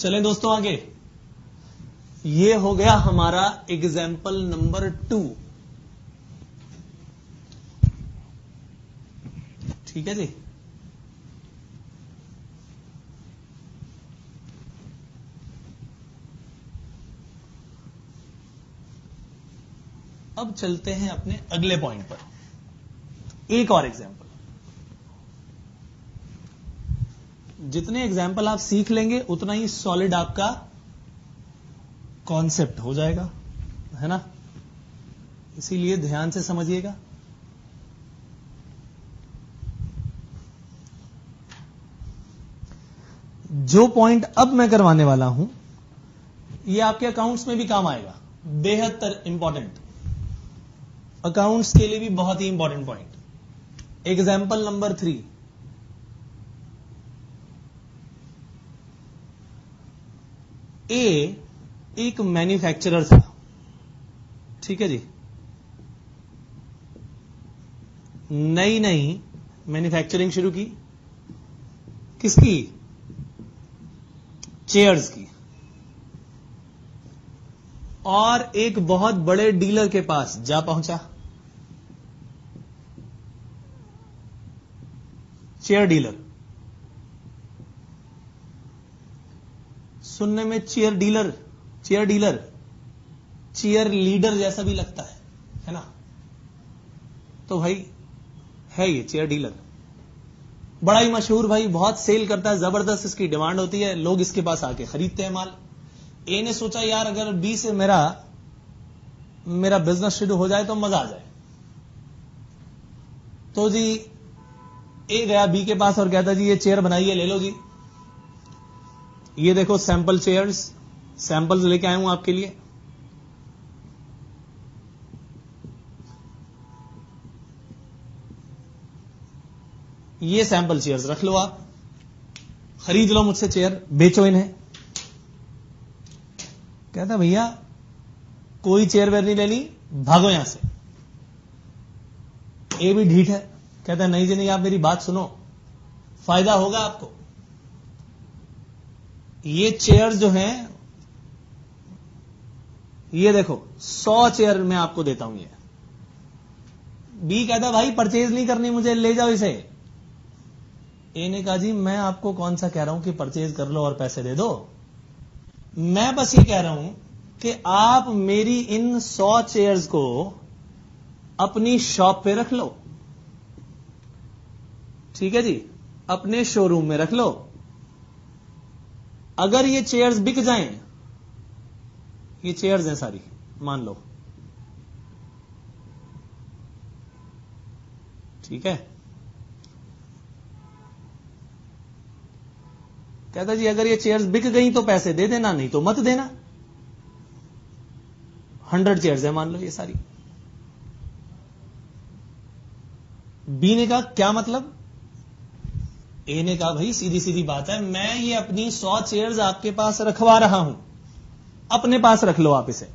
चलें दोस्तों आगे। ये हो गया हमारा एग्जाम्पल नंबर 2। ठीक है जी। अब चलते हैं अपने अगले पॉइंट पर। एक और एग्जाम्पल। जितने एग्जाम्पल आप सीख लेंगे उतना ही सॉलिड आपका कॉन्सेप्ट हो जाएगा, है ना। इसीलिए ध्यान से समझिएगा। जो पॉइंट अब मैं करवाने वाला हूं ये आपके अकाउंट्स में भी काम आएगा। बेहद इंपॉर्टेंट, अकाउंट्स के लिए भी बहुत ही इंपॉर्टेंट पॉइंट। Example number 3। ए एक मैन्युफैक्चरर था, ठीक है जी। नई नई मैन्युफैक्चरिंग शुरू की। किसकी? चेयर्स की। और एक बहुत बड़े डीलर के पास जा पहुंचा, चेयर डीलर। सुनने में चेयर डीलर चेयर लीडर जैसा भी लगता है ना। तो भाई है ये चेयर डीलर, बड़ा ही मशहूर भाई, बहुत सेल करता है, जबरदस्त इसकी डिमांड होती है, लोग इसके पास आके खरीदते हैं माल। ए ने सोचा यार अगर बी से मेरा बिजनेस शुरू हो जाए तो मजा आ जाए। तो जी ए गया बी के पास और कहता जी ये चेयर बनाइए, ले लो जी, ये देखो सैंपल चेयर्स, सैंपल्स लेके आया हूं आपके लिए। ये सैंपल चेयर्स रख लो, आप खरीद लो मुझसे चेयर, बेचो इन्हें। कहता भैया कोई चेयर वेयर नहीं लेनी, भागो यहां से। ए भी ढीठ है, कहता नहीं जी नहीं, आप मेरी बात सुनो, फायदा होगा आपको। ये चेयर जो हैं, ये देखो 100 चेयर मैं आपको देता हूं। ये बी कहता भाई परचेज नहीं करनी मुझे, ले जाओ इसे। ए ने कहा जी मैं आपको कौन सा कह रहा हूं कि परचेज कर लो और पैसे दे दो, मैं बस ये कह रहा हूं कि आप मेरी इन 100 चेयर्स को अपनी शॉप पे रख लो, ठीक है जी, अपने शोरूम में रख लो। अगर ये चेयर्स बिक जाएं, ये चेयर्स हैं सारी मान लो, ठीक है। कहता जी अगर ये चेयर्स बिक गई तो पैसे दे देना, नहीं तो मत देना। 100 चेयर्स है मान लो ये सारी। बी ने कहा क्या मतलब? ए ने कहा भाई सीधी सीधी बात है, मैं ये अपनी 100 चेयर्स आपके पास रखवा रहा हूं, अपने पास रख लो आप इसे,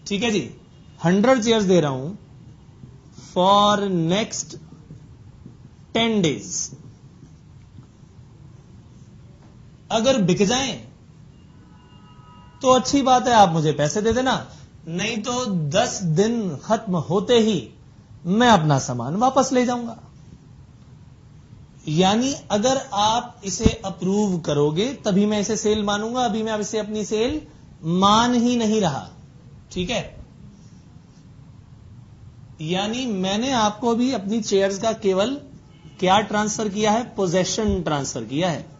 ठीक है जी। 100 चेयर्स दे रहा हूं फॉर नेक्स्ट 10 डेज। अगर बिक जाएं तो अच्छी बात है, आप मुझे पैसे दे देना, नहीं तो 10 दिन खत्म होते ही मैं अपना सामान वापस ले जाऊंगा। यानी अगर आप इसे अप्रूव करोगे तभी मैं इसे सेल मानूंगा, अभी मैं इसे अपनी सेल मान ही नहीं रहा, ठीक है। यानी मैंने आपको भी अपनी चेयर्स का केवल क्या ट्रांसफर किया है? पोजेशन ट्रांसफर किया है,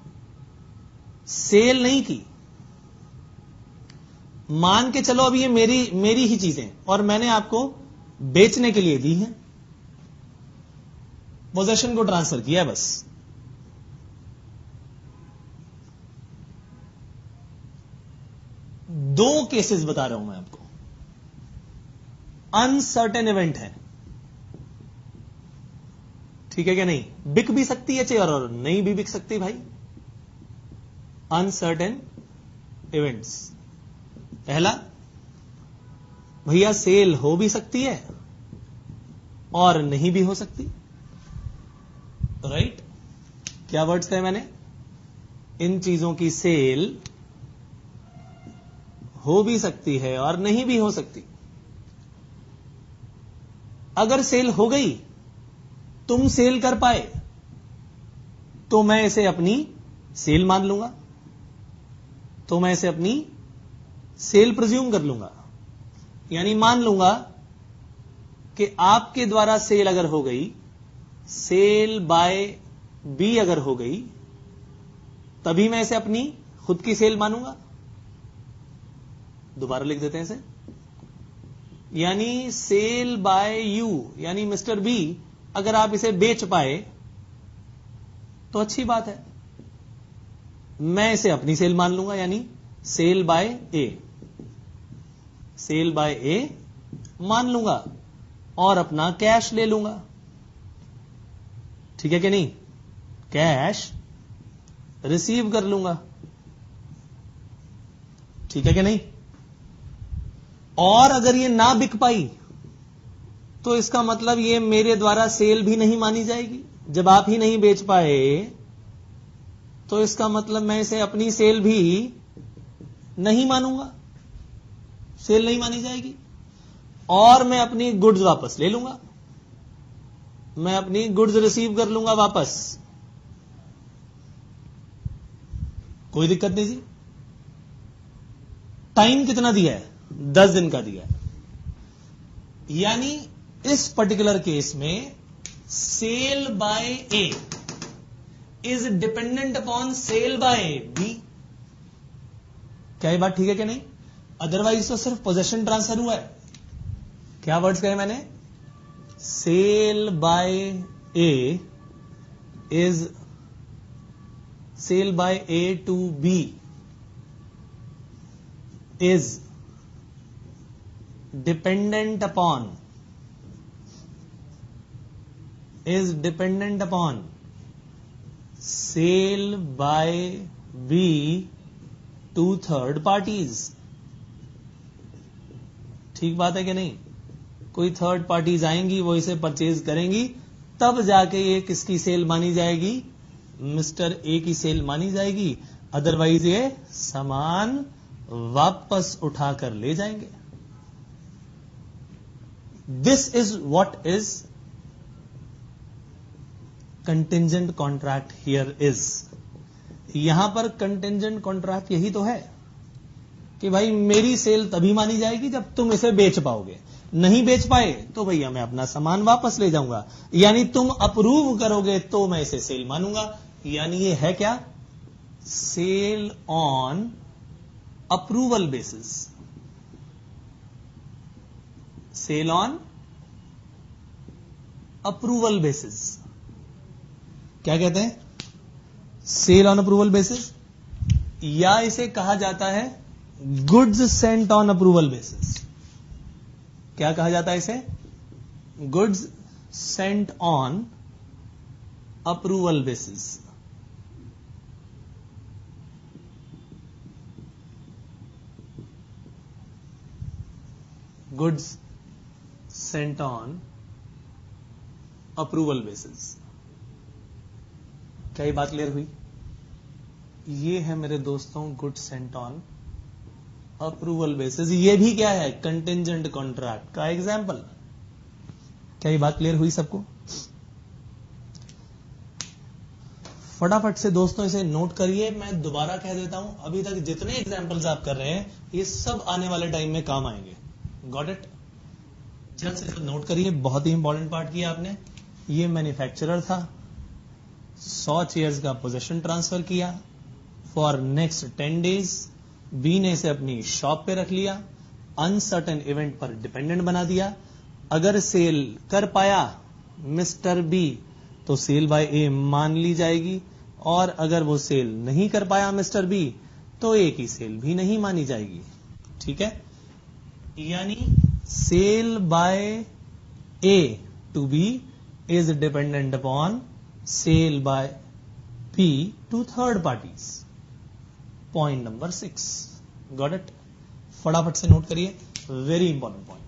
सेल नहीं की। मान के चलो अब ये मेरी ही चीजें और मैंने आपको बेचने के लिए दी हैं, पोजेशन को ट्रांसफर किया बस। दो केसेस बता रहा हूं मैं आपको, अनसर्टेन इवेंट है, ठीक है क्या नहीं? बिक भी सकती है चेयर और नहीं भी बिक सकती भाई, अनसर्टेन इवेंट्स। पहला, भैया सेल हो भी सकती है और नहीं भी हो सकती, राइट? क्या वर्ड्स कहे मैंने? इन चीजों की सेल हो भी सकती है और नहीं भी हो सकती। अगर सेल हो गई, तुम सेल कर पाए, तो मैं इसे अपनी सेल मान लूंगा, तो मैं इसे अपनी सेल प्रिज्यूम कर लूंगा। यानी मान लूंगा कि आपके द्वारा सेल अगर हो गई, सेल बाय बी अगर हो गई, तभी मैं इसे अपनी खुद की सेल मानूंगा। दोबारा लिख देते हैं इसे। यानी सेल बाय यू, यानी मिस्टर बी, अगर आप इसे बेच पाए तो अच्छी बात है, मैं इसे अपनी सेल मान लूंगा। यानी sale by A, cell by ए मान लूंगा और अपना कैश ले लूंगा। ठीक है कि नहीं? कैश रिसीव कर लूंगा। ठीक है कि नहीं? और अगर ये ना बिक पाई तो इसका मतलब ये मेरे द्वारा सेल भी नहीं मानी जाएगी। जब आप ही नहीं बेच पाए तो इसका मतलब मैं इसे अपनी सेल भी नहीं मानूंगा, सेल नहीं मानी जाएगी। और मैं अपनी गुड्स वापस ले लूंगा, मैं अपनी गुड्स रिसीव कर लूंगा वापस। कोई दिक्कत नहीं जी। टाइम कितना दिया है? 10 दिन का दिया है। यानी इस पर्टिकुलर केस में sale by A is dependent upon sale by B. क्या ये बात ठीक है कि नहीं? अदरवाइज तो सिर्फ पोजेशन ट्रांसफर हुआ है। क्या वर्ड्स कहे मैंने? Sale by A is sale by A to B is dependent upon sale by B to third parties. ठीक बात है कि नहीं? कोई थर्ड पार्टीज आएंगी, वो इसे परचेज करेंगी, तब जाके ये किसकी सेल मानी जाएगी? मिस्टर ए की सेल मानी जाएगी। अदरवाइज ये सामान वापस उठाकर ले जाएंगे। This is what is contingent contract here is. यहां पर कंटिंजेंट कॉन्ट्रैक्ट यही तो है कि भाई मेरी सेल तभी मानी जाएगी जब तुम इसे बेच पाओगे। नहीं बेच पाए तो भैया मैं अपना सामान वापस ले जाऊंगा। यानी तुम अप्रूव करोगे तो मैं इसे सेल मानूंगा। यानी ये है क्या? Sale on approval basis. Sale on approval basis. क्या कहते हैं? सेल ऑन अप्रूवल बेसिस, या इसे कहा जाता है goods Saint on approval basis. क्या कहा जाता है इसे? Goods Saint on approval basis. Goods Saint on approval basis. क्या ये बात क्लियर हुई? ये है मेरे दोस्तों goods Saint on approval basis. ये भी क्या है? कंटिंजेंट कॉन्ट्रैक्ट का एग्जाम्पल। क्या ये बात क्लियर हुई सबको? फटाफट से दोस्तों इसे नोट करिए। मैं दोबारा कह देता हूं, अभी तक जितने एग्जाम्पल्स आप कर रहे हैं ये सब आने वाले टाइम में काम आएंगे। Got it? जल्द से जल्द नोट करिए। बहुत ही इंपॉर्टेंट पार्ट किया आपने। ये मैन्युफैक्चरर था, 100 चेयर्स का पोजेशन ट्रांसफर किया फॉर नेक्स्ट 10 डेज। बी ने इसे अपनी शॉप पे रख लिया, अनसर्टेन इवेंट पर डिपेंडेंट बना दिया। अगर सेल कर पाया मिस्टर बी तो सेल बाय ए मान ली जाएगी, और अगर वो सेल नहीं कर पाया मिस्टर बी तो ए की सेल भी नहीं मानी जाएगी। ठीक है? यानी sale by A to B is dependent upon sale by B to third parties. Point number 6। Got it? फटाफट से नोट करिए, वेरी इंपॉर्टेंट पॉइंट।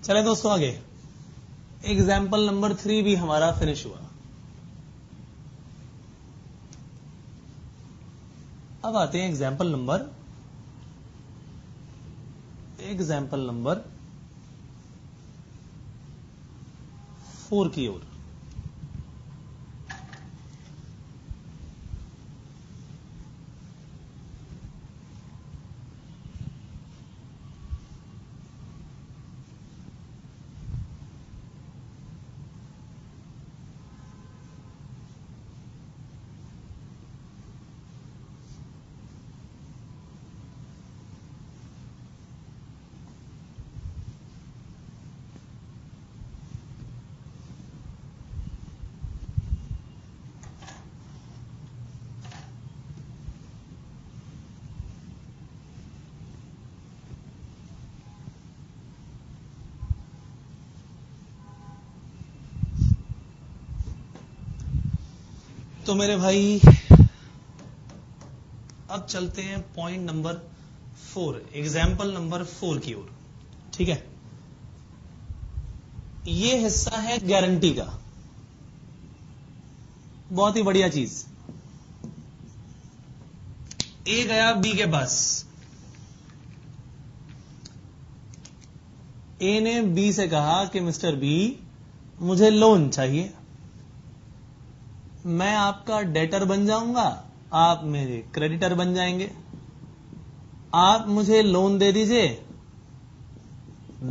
चले दोस्तों आगे, एग्जाम्पल नंबर 3 भी हमारा फिनिश हुआ। अब आते हैं एग्जाम्पल नंबर 4 की ओर। तो मेरे भाई अब चलते हैं पॉइंट नंबर 4, एग्जाम्पल नंबर 4 की ओर। ठीक है, ये हिस्सा है गारंटी का, बहुत ही बढ़िया चीज। ए गया बी के पास, ए ने बी से कहा कि मिस्टर बी मुझे लोन चाहिए, मैं आपका डेटर बन जाऊंगा, आप मेरे क्रेडिटर बन जाएंगे, आप मुझे लोन दे दीजिए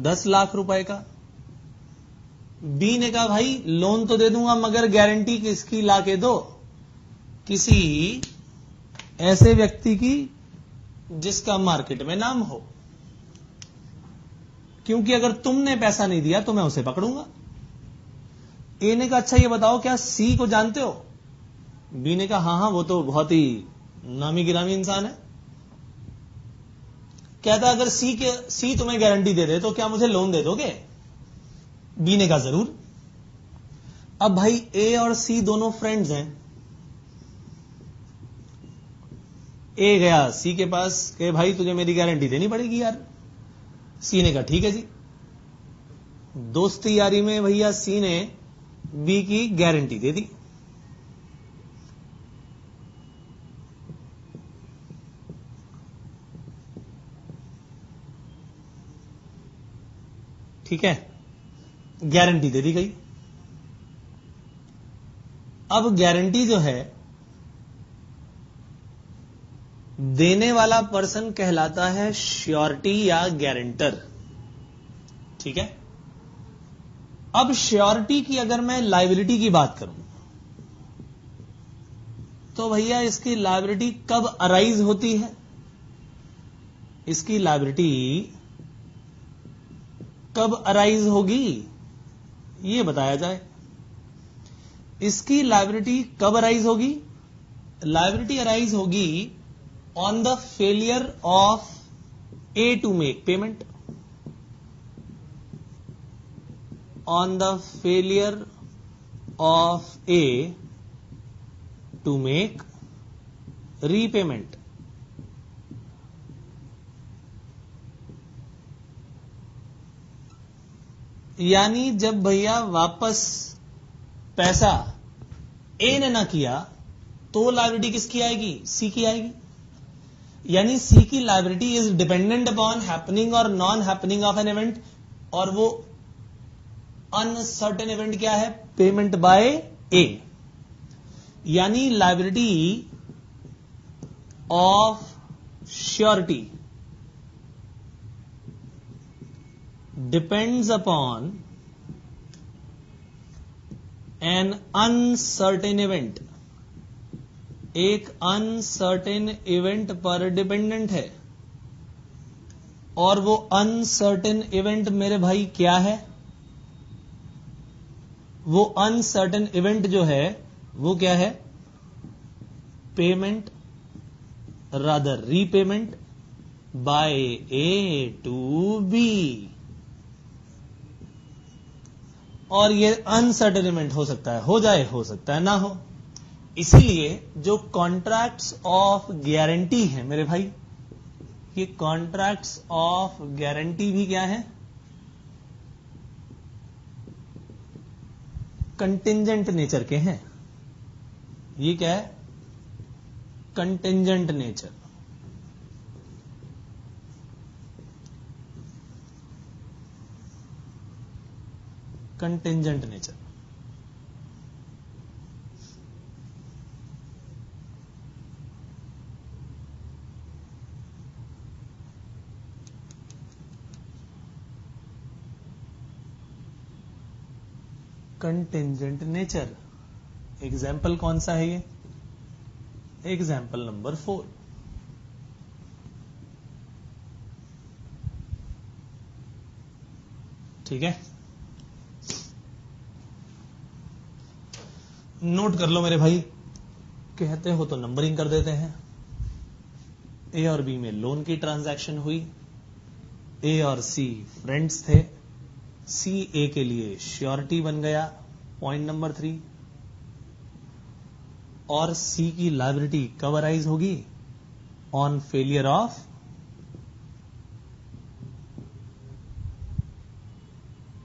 10 लाख रुपए का। बी ने कहा भाई लोन तो दे दूंगा मगर गारंटी किसकी ला के दो, किसी ऐसे व्यक्ति की जिसका मार्केट में नाम हो, क्योंकि अगर तुमने पैसा नहीं दिया तो मैं उसे पकड़ूंगा। ए ने कहा अच्छा ये बताओ क्या सी को जानते हो? बी ने कहा हाँ हाँ वो तो बहुत ही नामी गिरामी इंसान है। कहता अगर सी तुम्हें गारंटी दे दे तो क्या मुझे लोन दे दोगे? बी ने कहा जरूर। अब भाई ए और सी दोनों फ्रेंड्स हैं। ए गया सी के पास कि भाई तुझे मेरी गारंटी देनी पड़ेगी यार। सी ने कहा ठीक है जी। दोस्ती यारी में भैया सी ने बी की गारंटी दे दी। ठीक है, गारंटी दे दी गई। अब गारंटी जो है देने वाला पर्सन कहलाता है श्योरिटी या गारंटर। ठीक है, अब श्योरिटी की अगर मैं लायबिलिटी की बात करूं तो भैया इसकी लायबिलिटी कब अराइज होती है? इसकी लायबिलिटी कब अराइज होगी ये बताया जाए। इसकी लायबिलिटी कब अराइज होगी? लायबिलिटी अराइज होगी on the failure of A to make payment, on the failure of A to make repayment. यानी जब भैया वापस पैसा ए ने ना किया तो लायबिलिटी किसकी आएगी? सी की आएगी। यानी सी की liability is dependent upon happening और non happening of an event, और वो अनसर्टेन इवेंट क्या है? Payment by A. यानी liability of surety depends upon an uncertain event, एक अनसर्टेन इवेंट पर डिपेंडेंट है। और वो अनसर्टेन इवेंट मेरे भाई क्या है? वो अनसर्टेन इवेंट जो है वो क्या है? Payment, rather repayment by A to B. और ये अनसर्टेन इवेंट हो सकता है हो जाए, हो सकता है ना हो। इसीलिए जो कॉन्ट्रैक्ट्स ऑफ गारंटी है मेरे भाई, ये कॉन्ट्रैक्ट्स ऑफ गारंटी भी क्या है? कंटिंजेंट नेचर के हैं। ये क्या है? Contingent nature. Contingent nature. Contingent nature. Example कौन सा है ये? Example number 4। ठीक है, नोट कर लो मेरे भाई। कहते हो तो नंबरिंग कर देते हैं। ए और बी में लोन की ट्रांजैक्शन हुई। ए और सी फ्रेंड्स थे। सी ए के लिए श्योरिटी बन गया, पॉइंट नंबर 3। और सी की लायबिलिटी कब अराइज होगी? On failure of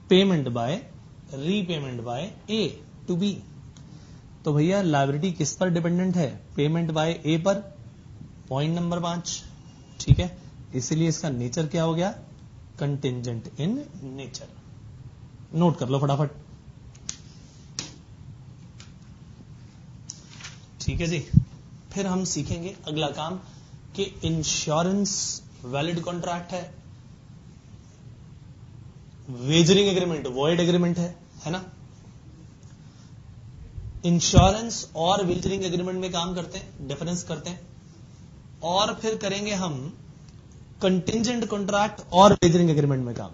payment by repayment by A to B. तो भैया लायबिलिटी किस पर डिपेंडेंट है? पेमेंट बाय ए पर, पॉइंट नंबर 5। ठीक है, इसीलिए इसका नेचर क्या हो गया? Contingent in nature. नोट कर लो फटाफट। ठीक है जी, फिर हम सीखेंगे अगला काम कि इंश्योरेंस वैलिड कॉन्ट्रैक्ट है, वेजरिंग एग्रीमेंट वॉइड एग्रीमेंट है ना। इंश्योरेंस और वेजरिंग एग्रीमेंट में काम करते हैं, डिफरेंस करते हैं। और फिर करेंगे हम कंटिंजेंट कॉन्ट्रैक्ट और वेजरिंग एग्रीमेंट में काम।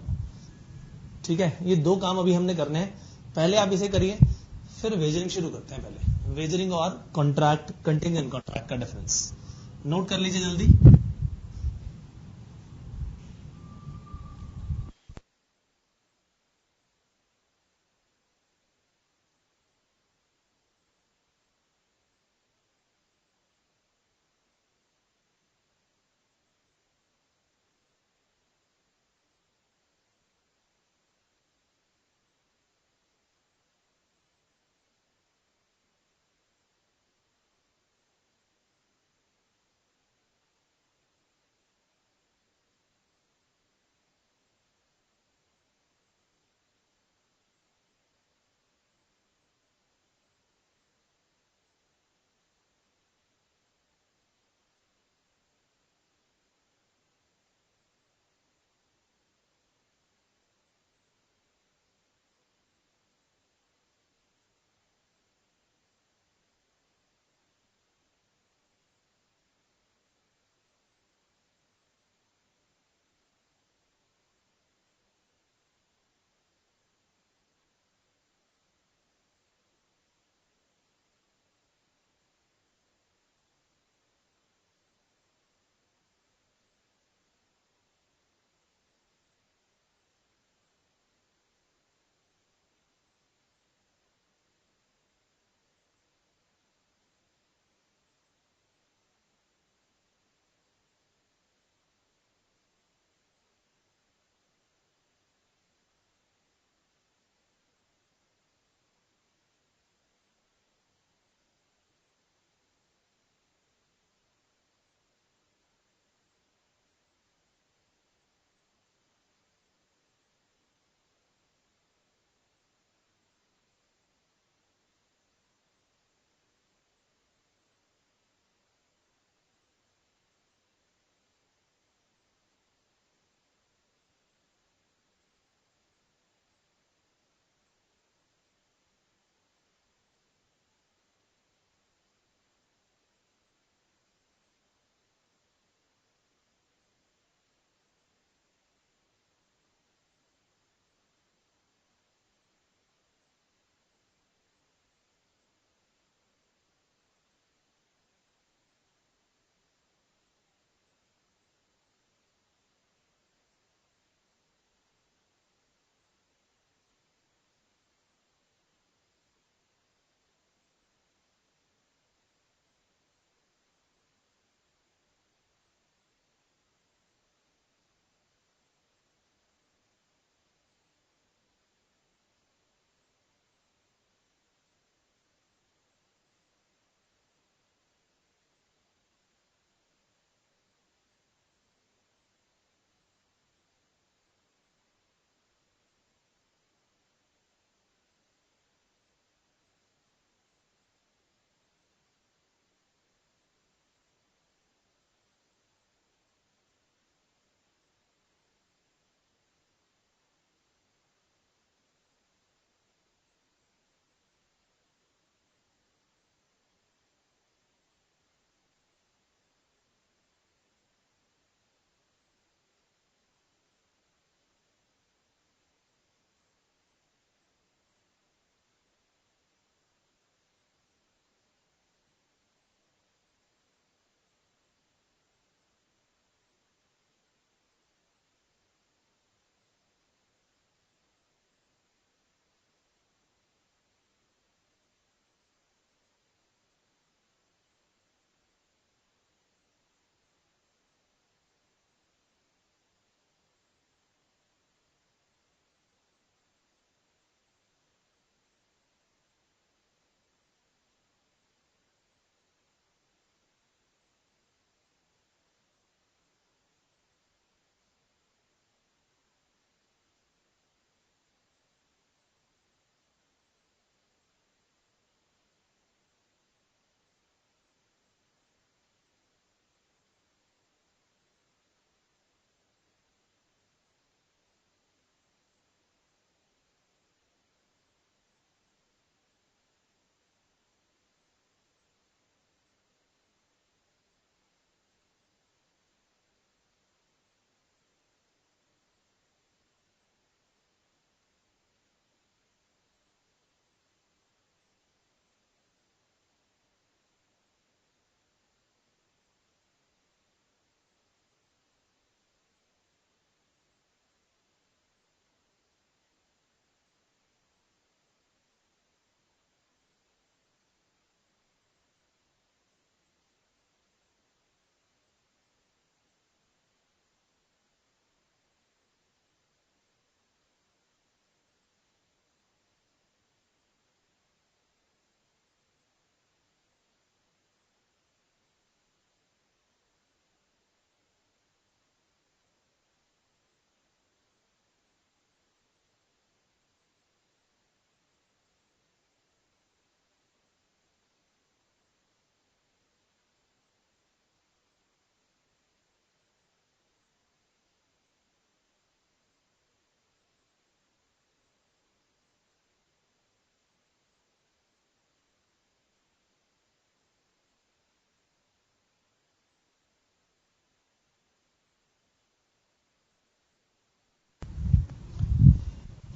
ठीक है, ये 2 काम अभी हमने करने हैं। पहले आप इसे करिए, फिर वेजरिंग शुरू करते हैं। पहले वेजरिंग और कॉन्ट्रैक्ट, कंटिंजेंट कॉन्ट्रैक्ट का डिफरेंस नोट कर लीजिए जल्दी।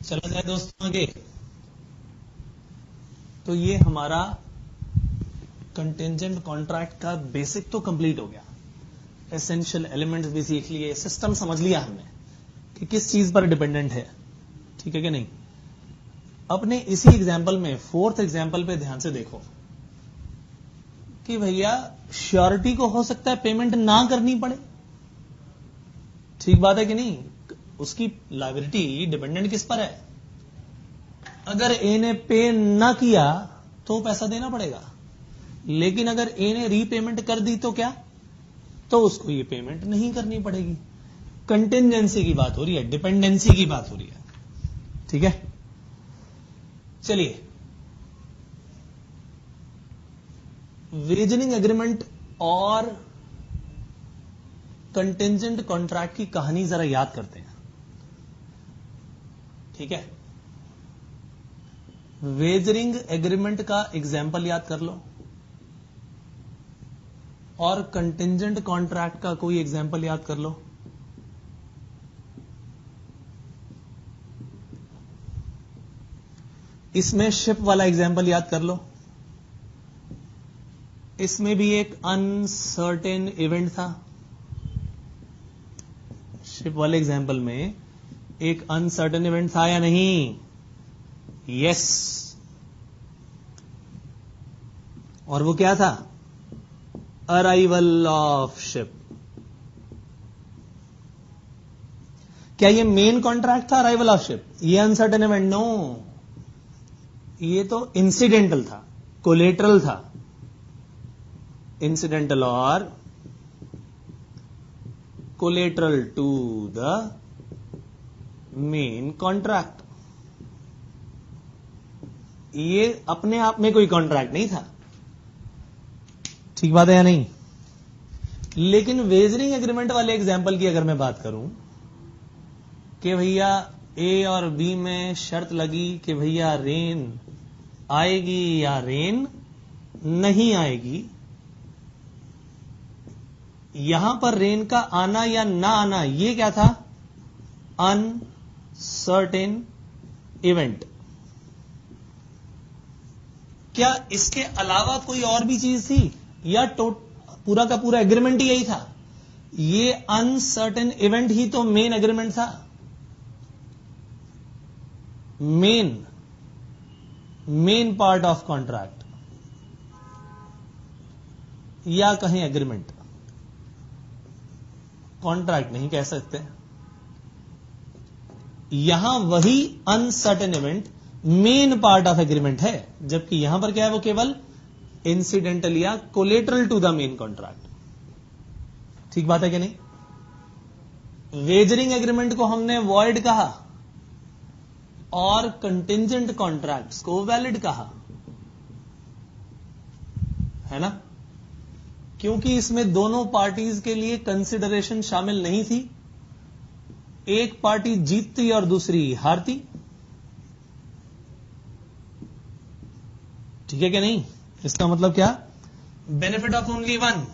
चला जाए दोस्तों आगे। तो ये हमारा कंटिंजेंट कॉन्ट्रैक्ट का बेसिक तो कंप्लीट हो गया, एसेंशियल एलिमेंट्स भी सीख लिए, सिस्टम समझ लिया हमने कि किस चीज पर डिपेंडेंट है, ठीक है कि नहीं। अपने इसी एग्जाम्पल में, फोर्थ एग्जाम्पल पे ध्यान से देखो कि भैया श्योरिटी को हो सकता है पेमेंट ना करनी पड़े, ठीक बात है कि नहीं। उसकी लायबिलिटी डिपेंडेंट किस पर है? अगर ए ने पे ना किया तो पैसा देना पड़ेगा, लेकिन अगर ए ने रीपेमेंट कर दी तो क्या, तो उसको ये पेमेंट नहीं करनी पड़ेगी। कंटिंजेंसी की बात हो रही है, डिपेंडेंसी की बात हो रही है, ठीक है। चलिए, वेजनिंग एग्रीमेंट और कंटिंजेंट कॉन्ट्रैक्ट की कहानी जरा याद करते हैं, ठीक है। वेजरिंग एग्रीमेंट का एग्जाम्पल याद कर लो और कंटिंजेंट कॉन्ट्रैक्ट का कोई एग्जाम्पल याद कर लो। इसमें शिप वाला एग्जाम्पल याद कर लो, इसमें भी एक अनसर्टेन इवेंट था। शिप वाले एग्जाम्पल में एक अनसर्टेन इवेंट था या नहीं? यस। और वो क्या था? Arrival of ship. क्या ये मेन कॉन्ट्रैक्ट था अराइवल ऑफ शिप? ये अनसर्टेन इवेंट? नो, ये तो इंसिडेंटल था, कोलेटरल था, इncidental or collateral to the main contract। ये अपने आप में कोई कॉन्ट्रैक्ट नहीं था, ठीक बात है या नहीं। लेकिन वेजरिंग एग्रीमेंट वाले एग्जाम्पल की अगर मैं बात करूं कि भैया ए और बी में शर्त लगी कि भैया रेन आएगी या रेन नहीं आएगी, यहां पर रेन का आना या ना आना ये क्या था? Uncertain event. क्या इसके अलावा कोई और भी चीज थी या पूरा का पूरा एग्रीमेंट ही यही था? ये अनसर्टेन इवेंट ही तो मेन एग्रीमेंट था, मेन पार्ट ऑफ कॉन्ट्रैक्ट या कहें एग्रीमेंट, कॉन्ट्रैक्ट नहीं कह सकते। यहां वही uncertain event main part of agreement है, जबकि यहां पर क्या है? वो केवल इंसिडेंटल या collateral to the main contract, ठीक बात है कि नहीं। वेजरिंग एग्रीमेंट को हमने वॉइड कहा और कंटिंजेंट कॉन्ट्रैक्ट्स को वैलिड कहा, है ना, क्योंकि इसमें दोनों पार्टीज के लिए कंसिडरेशन शामिल नहीं थी। एक पार्टी जीतती और दूसरी हारती, ठीक है कि नहीं। इसका मतलब क्या? Benefit of only one,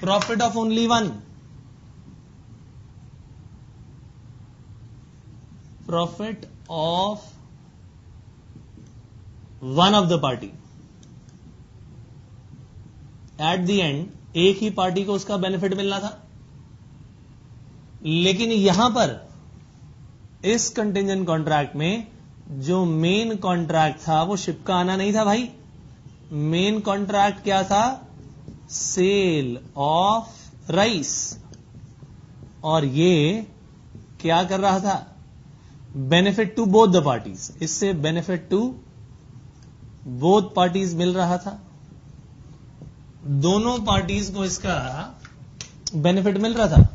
profit of only one, profit of one of the party. At the end एक ही पार्टी को उसका बेनिफिट मिलना था, लेकिन यहां पर इस कंटिंजेंट कॉन्ट्रैक्ट में जो मेन कॉन्ट्रैक्ट था वो शिप का आना नहीं था भाई। मेन कॉन्ट्रैक्ट क्या था? Sale of rice. और ये क्या कर रहा था? Benefit to both the parties. इससे बेनिफिट टू बोथ पार्टीज मिल रहा था, दोनों पार्टीज को इसका बेनिफिट मिल रहा था,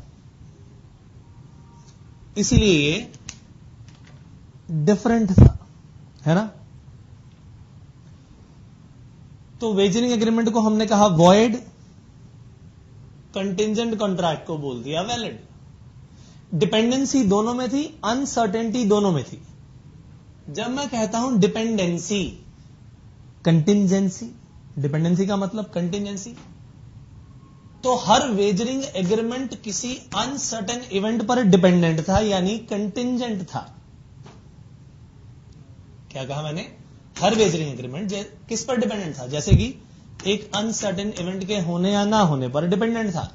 इसीलिए डिफरेंट था, है ना। तो वेजरिंग एग्रीमेंट को हमने कहा वॉइड, कंटिंजेंट कॉन्ट्रैक्ट को बोल दिया वैलिड। डिपेंडेंसी दोनों में थी, अनसर्टेनिटी दोनों में थी। जब मैं कहता हूं डिपेंडेंसी, कंटिंजेंसी, डिपेंडेंसी का मतलब कंटिंजेंसी, तो हर वेजरिंग एग्रीमेंट किसी अनसर्टेन इवेंट पर डिपेंडेंट था, यानी कंटिंजेंट था। क्या कहा मैंने? हर वेजरिंग एग्रीमेंट किस पर डिपेंडेंट था? जैसे कि एक अनसर्टेन इवेंट के होने या ना होने पर डिपेंडेंट था।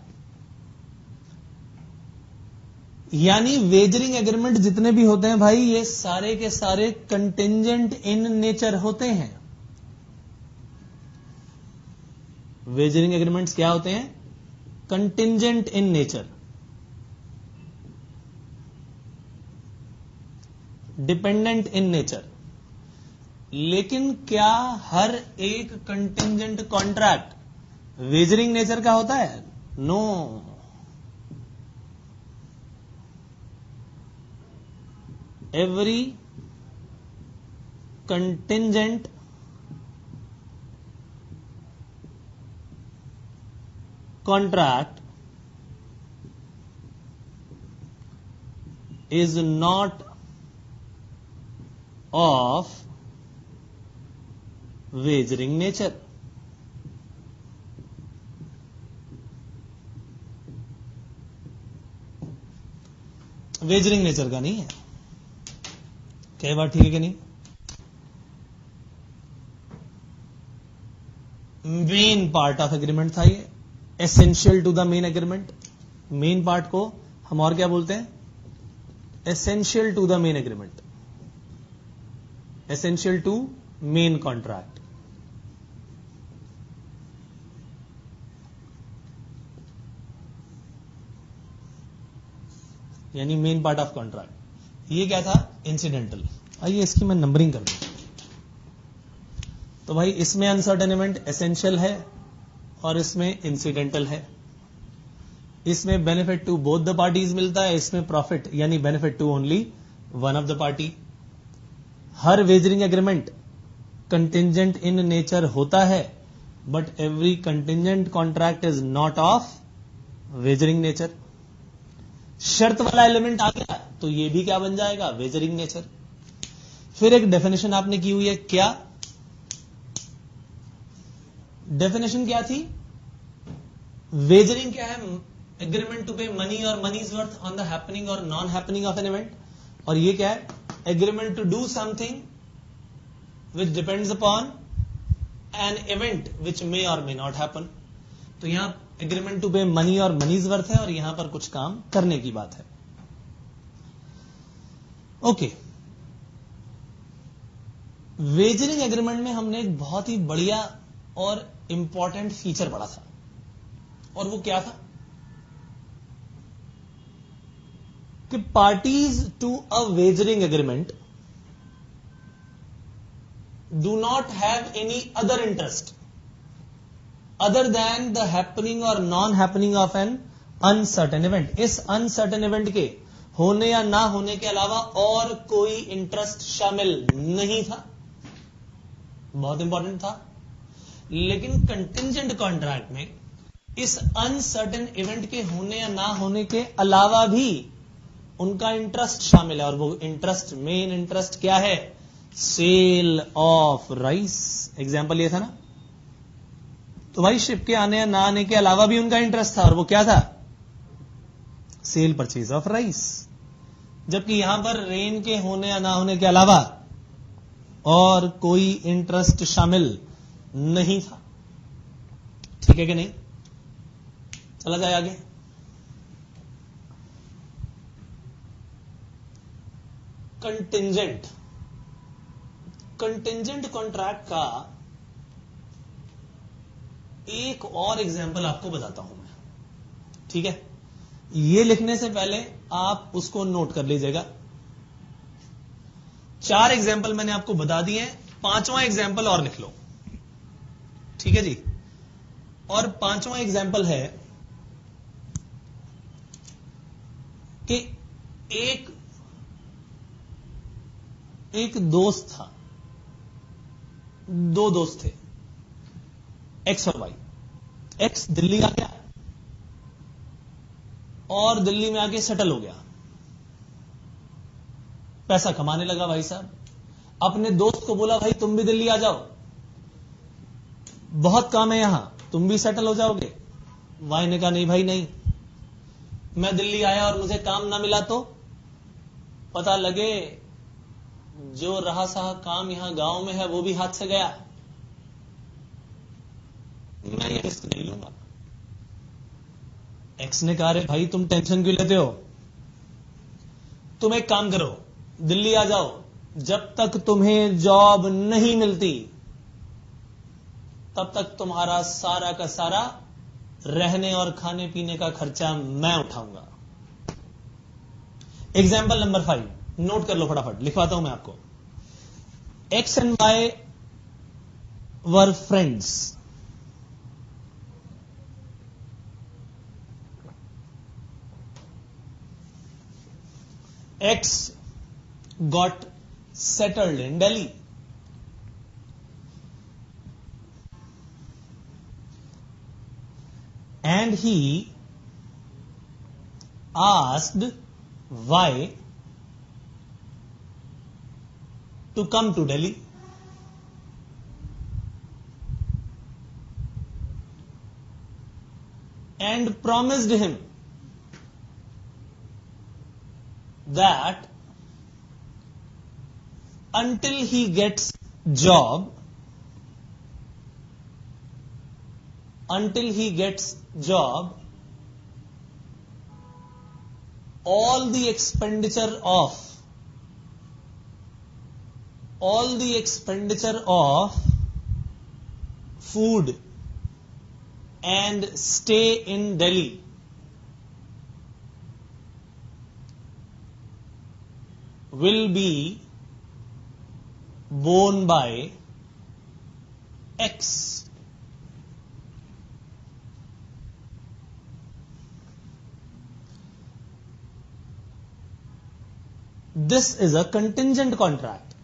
यानी वेजरिंग एग्रीमेंट जितने भी होते हैं भाई, ये सारे के सारे कंटिंजेंट इन नेचर होते हैं। वेजरिंग एग्रीमेंट्स क्या होते हैं? Contingent in nature, dependent in nature. लेकिन क्या हर एक कंटिंजेंट कॉन्ट्रैक्ट वेजरिंग नेचर का होता है? No. Every contingent contract is not of wagering nature. Wagering nature का नहीं है। क्या बात ठीक है कि नहीं? मेन पार्ट ऑफ एग्रीमेंट था ये, essential to the main agreement. Main part को हम और क्या बोलते हैं? Essential to the main agreement, essential to main contract. यानी मेन पार्ट ऑफ कॉन्ट्रैक्ट। ये क्या था? इंसिडेंटल। आइए इसकी मैं नंबरिंग कर दूं। तो भाई इसमें अनसर्टेन इवेंट एसेंशियल है और इसमें इंसिडेंटल है। इसमें benefit to both the parties मिलता है, इसमें प्रॉफिट यानी benefit to only one of the party. हर wagering agreement contingent in nature होता है, but every contingent contract is not of wagering nature. शर्त वाला एलिमेंट आ गया तो ये भी क्या बन जाएगा? Wagering nature. फिर एक डेफिनेशन आपने की हुई है, क्या डेफिनेशन क्या थी? वेजरिंग क्या है? एग्रीमेंट टू पे मनी और money is worth on the happening और non happening of an event. और ये क्या है? Agreement to do something which depends upon an event which may और मे नॉट हैपन। तो यहां एग्रीमेंट टू पे मनी और मनी इज वर्थ है और यहां पर कुछ काम करने की बात है। ओके, वेजरिंग एग्रीमेंट में हमने एक बहुत ही बढ़िया और इंपॉर्टेंट फीचर पढ़ा था, और वो क्या था कि parties to a wagering agreement do not have any other interest other than the happening और non happening of an uncertain event. इस अनसर्टेन इवेंट के होने या ना होने के अलावा और कोई इंटरेस्ट शामिल नहीं था। बहुत इंपॉर्टेंट था। लेकिन कंटिंजेंट कॉन्ट्रैक्ट में इस अनसर्टेन इवेंट के होने या ना होने के अलावा भी उनका इंटरेस्ट शामिल है, और वो इंटरेस्ट, मेन इंटरेस्ट क्या है? Cell of rice. एग्जाम्पल ये था ना। तो भाई शिप के आने या ना आने के अलावा भी उनका इंटरेस्ट था, और वो क्या था? Cell purchase of rice. जबकि यहां पर रेन के होने या ना होने के अलावा और कोई इंटरेस्ट शामिल नहीं था। ठीक है कि नहीं? चला जाए आगे। कंटिंजेंट, कंटिंजेंट कॉन्ट्रैक्ट का एक और एग्जांपल आपको बताता हूं मैं। ठीक है, ये लिखने से पहले आप उसको नोट कर लीजिएगा। 4 एग्जांपल मैंने आपको बता दिए हैं, 5वां एग्जांपल और लिख लो। ठीक है जी। और 5वां एग्जांपल है कि एक दोस्त था, 2 दोस्त थे, एक्स और वाई। एक्स दिल्ली आ गया और दिल्ली में आके सेटल हो गया, पैसा कमाने लगा। भाई साहब अपने दोस्त को बोला, भाई तुम भी दिल्ली आ जाओ, बहुत काम है यहां, तुम भी सेटल हो जाओगे। वाई ने कहा, नहीं भाई नहीं, मैं दिल्ली आया और मुझे काम ना मिला तो पता लगे जो रहा सहा काम यहां गांव में है वो भी हाथ से गया, मैं ये रिस्क नहीं लूंगा। एक्स ने कहा, रे भाई तुम टेंशन क्यों लेते हो, तुम एक काम करो, दिल्ली आ जाओ, जब तक तुम्हें जॉब नहीं मिलती तब तक तुम्हारा सारा का सारा रहने और खाने पीने का खर्चा मैं उठाऊंगा। एग्जाम्पल नंबर 5, नोट कर लो फटाफट, लिखवाता हूं मैं आपको। X and why were friends. X got settled in Delhi. And he asked Y to come to Delhi. And promised him that until he gets job, all the expenditure of food and stay in Delhi will be borne by X. This is a contingent contract.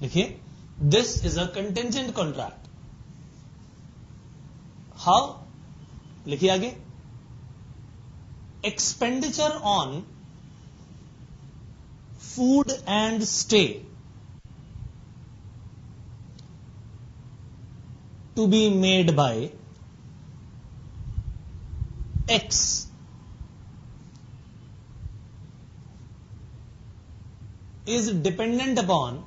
देखिए, this is a contingent contract. How? लिखिए आगे, expenditure on food and stay to be made by X is dependent upon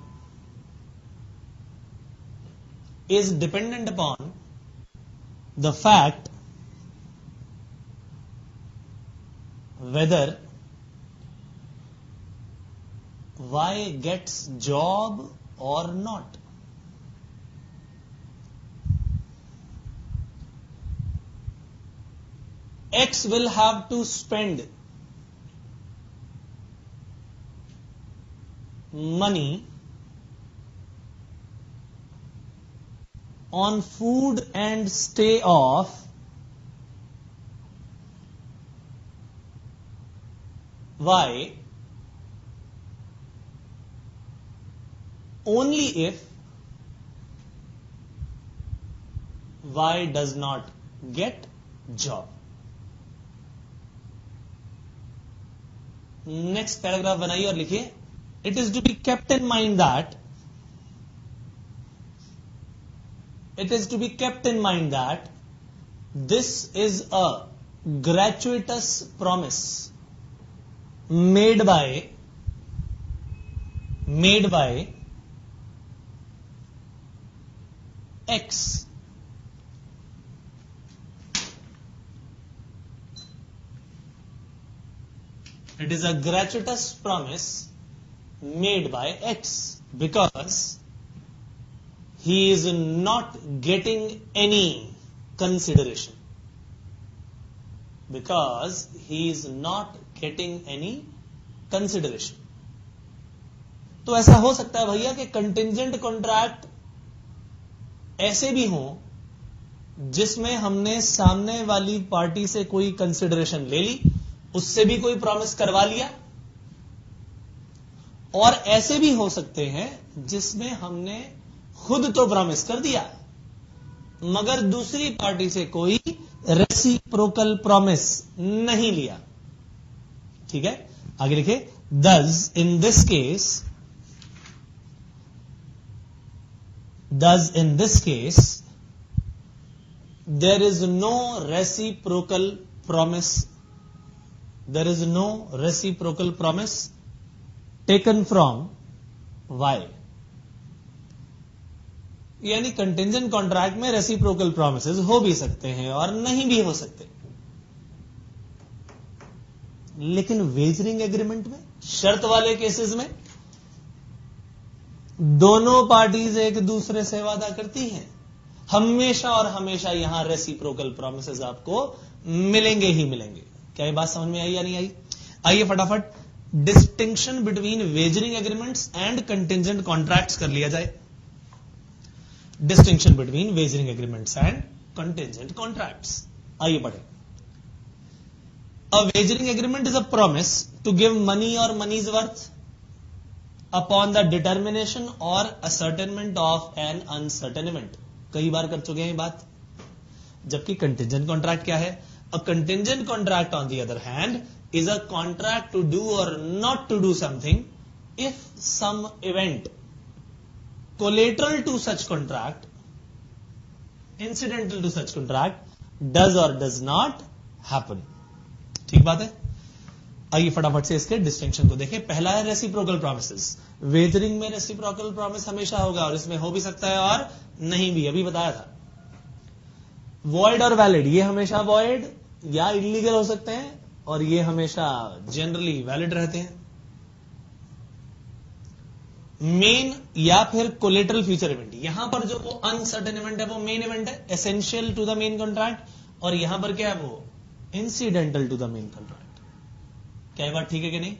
the fact whether Y gets job or not. X will have to spend money on food and stay of Y only if Y does not get job. Next paragraph बनाइए और लिखिए, it is to be kept in mind that this is a gratuitous promise made by X. It is a gratuitous promise made by X because he is not getting any consideration. तो ऐसा हो सकता है भैया कि contingent contract ऐसे भी हो जिसमें हमने सामने वाली पार्टी से कोई कंसिडरेशन ले ली, उससे भी कोई प्रॉमिस करवा लिया, और ऐसे भी हो सकते हैं जिसमें हमने खुद तो प्रॉमिस कर दिया मगर दूसरी पार्टी से कोई रेसिप्रोकल प्रॉमिस नहीं लिया। ठीक है, आगे लिखे, thus in this case there is no reciprocal promise taken from Y. यानी कंटिंजेंट कॉन्ट्रैक्ट में रेसिप्रोकल प्रॉमिसेस हो भी सकते हैं और नहीं भी हो सकते, लेकिन वेजरिंग एग्रीमेंट में, शर्त वाले केसेस में दोनों पार्टीज एक दूसरे से वादा करती हैं, हमेशा और हमेशा यहां रेसिप्रोकल प्रॉमिसेस आपको मिलेंगे ही मिलेंगे। क्या ये बात समझ में आई या नहीं आई? आइए फटाफट distinction between wagering agreements and contingent contracts कर लिया जाए। Distinction between wagering agreements and contingent contracts, आइए पढ़ें। A wagering agreement is a promise to give money or money's worth upon the determination or ascertainment of an uncertain event। कई बार कर चुके हैं ये बात। जबकि कंटिंजेंट कॉन्ट्रैक्ट क्या है? A contingent contract on the other hand is a contract to do or not to do something if some event collateral to such contract, incidental to such contract, does or does not happen। ठीक बात है। आइए फटाफट से इसके distinction को देखें। पहला है रेसिप्रोकल प्रॉमिसेस। वेजरिंग में रेसिप्रोकल प्रॉमिस हमेशा होगा और इसमें हो भी सकता है और नहीं भी, अभी बताया था। वॉइड और वैलिड, ये हमेशा वॉइड या इलीगल हो सकते हैं और ये हमेशा जनरली वैलिड रहते हैं। मेन या फिर कोलेटरल फ्यूचर इवेंट, यहां पर जो वो अनसर्टेन इवेंट है वो मेन इवेंट है, essential to the main contract, और यहां पर क्या है वो incidental to the main contract. क्या ये बात ठीक है कि नहीं?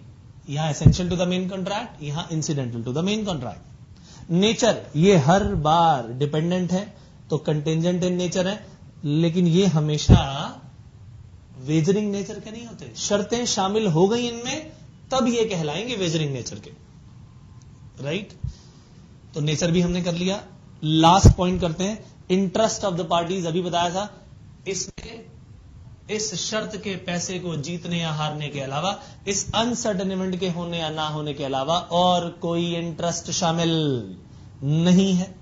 यहां essential to the main contract, यहां incidental to the main contract. Nature, ये हर बार डिपेंडेंट है तो कंटिंजेंट इन नेचर है, लेकिन ये हमेशा वेजरिंग नेचर के नहीं होते। शर्तें शामिल हो गई इनमें तब ये कहलाएंगे वेजरिंग नेचर के, राइट? तो नेचर भी हमने कर लिया। लास्ट पॉइंट करते हैं, इंटरेस्ट ऑफ द पार्टीज, अभी बताया था। इसमें इस शर्त के पैसे को जीतने या हारने के अलावा, इस अनसर्टेन इवेंट के होने या ना होने के अलावा और कोई इंटरेस्ट शामिल नहीं है।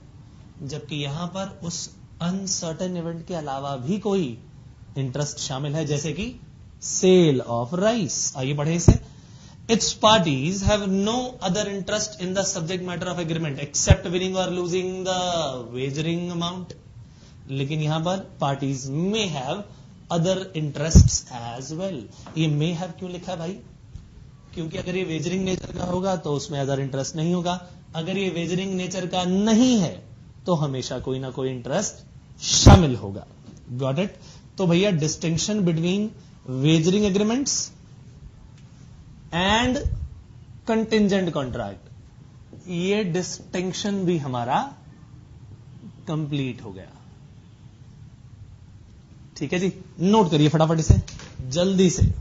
जबकि यहां पर उस अनसर्टेन इवेंट के अलावा भी कोई इंटरेस्ट शामिल है, जैसे कि सेल ऑफ राइस। आइए पढ़े इसे। Its parties have no other interest in the subject matter of agreement except winning और लूजिंग द वेजरिंग अमाउंट। लेकिन यहां पर parties may have other interest as well. ये मे हैव क्यों लिखा है भाई? क्योंकि अगर ये वेजरिंग नेचर का होगा तो उसमें अदर इंटरेस्ट नहीं होगा, अगर ये वेजरिंग नेचर का नहीं है तो हमेशा कोई ना कोई इंटरेस्ट शामिल होगा। Got it? तो भैया distinction between wagering agreements and contingent contract, ये डिस्टिंक्शन भी हमारा कंप्लीट हो गया। ठीक है जी, नोट करिए फटाफट इसे जल्दी से।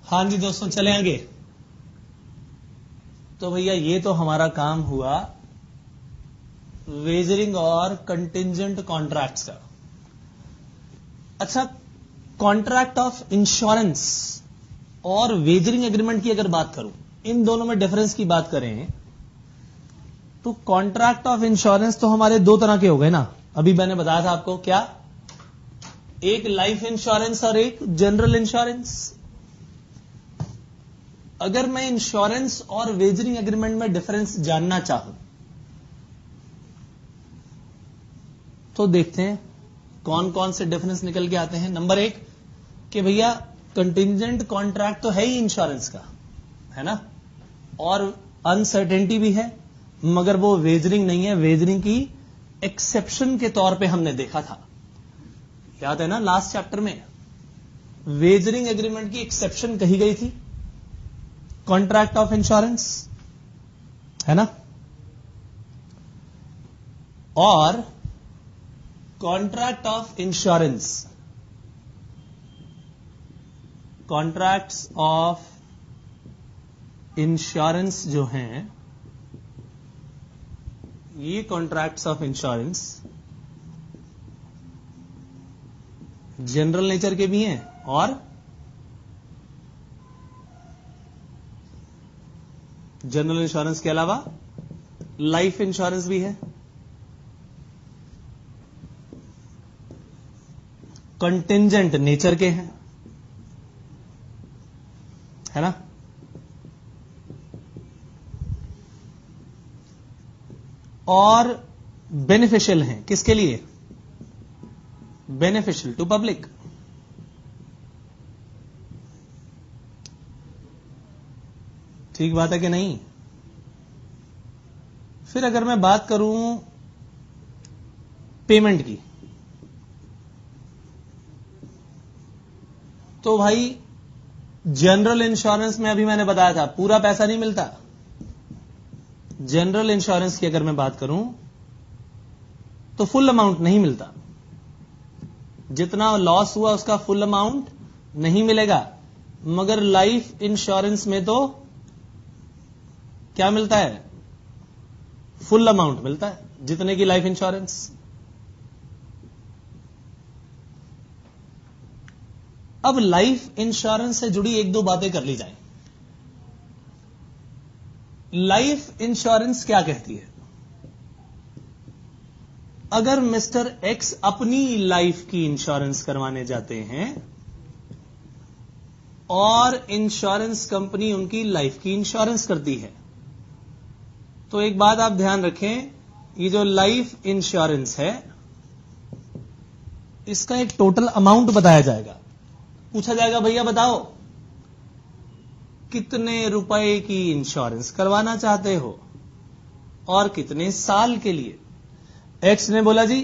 हाँ जी दोस्तों, चले आगे। तो भैया ये तो हमारा काम हुआ वेजरिंग और कंटिंजेंट कॉन्ट्रैक्ट्स का। अच्छा, कॉन्ट्रैक्ट ऑफ इंश्योरेंस और वेजरिंग एग्रीमेंट की अगर बात करूं, इन दोनों में डिफरेंस की बात करें तो कॉन्ट्रैक्ट ऑफ इंश्योरेंस तो हमारे दो तरह के हो गए ना। अभी मैंने बताया था आपको, क्या? एक लाइफ इंश्योरेंस और एक जनरल इंश्योरेंस। अगर मैं इंश्योरेंस और वेजरिंग एग्रीमेंट में डिफरेंस जानना चाहूं तो देखते हैं कौन कौन से डिफरेंस निकल के आते हैं। नंबर एक कि भैया कंटिंजेंट कॉन्ट्रैक्ट तो है ही इंश्योरेंस का, है ना, और अनसर्टेनिटी भी है, मगर वो वेजरिंग नहीं है। वेजरिंग की एक्सेप्शन के तौर पे हमने देखा था, याद है ना, लास्ट चैप्टर में वेजरिंग एग्रीमेंट की एक्सेप्शन कही गई थी कॉन्ट्रैक्ट ऑफ इंश्योरेंस, है ना। और contract of insurance, contracts of insurance जो हैं, ये contracts of insurance general nature के भी हैं और जनरल इंश्योरेंस के अलावा लाइफ इंश्योरेंस भी है। कंटिंजेंट नेचर के हैं, है ना। और बेनिफिशियल हैं, किसके लिए? Beneficial to public. ठीक बात है कि नहीं? फिर अगर मैं बात करूं पेमेंट की, तो भाई जनरल इंश्योरेंस में अभी मैंने बताया था पूरा पैसा नहीं मिलता। जनरल इंश्योरेंस की अगर मैं बात करूं तो फुल अमाउंट नहीं मिलता, जितना लॉस हुआ उसका फुल अमाउंट नहीं मिलेगा। मगर लाइफ इंश्योरेंस में तो क्या मिलता है? फुल अमाउंट मिलता है, जितने की लाइफ इंश्योरेंस। अब लाइफ इंश्योरेंस से जुड़ी एक दो बातें कर ली जाए। लाइफ इंश्योरेंस क्या कहती है? अगर मिस्टर एक्स अपनी लाइफ की इंश्योरेंस करवाने जाते हैं और इंश्योरेंस कंपनी उनकी लाइफ की इंश्योरेंस करती है, तो एक बात आप ध्यान रखें, ये जो लाइफ इंश्योरेंस है इसका एक टोटल अमाउंट बताया जाएगा। पूछा जाएगा भैया बताओ कितने रुपए की इंश्योरेंस करवाना चाहते हो और कितने साल के लिए। एक्स ने बोला जी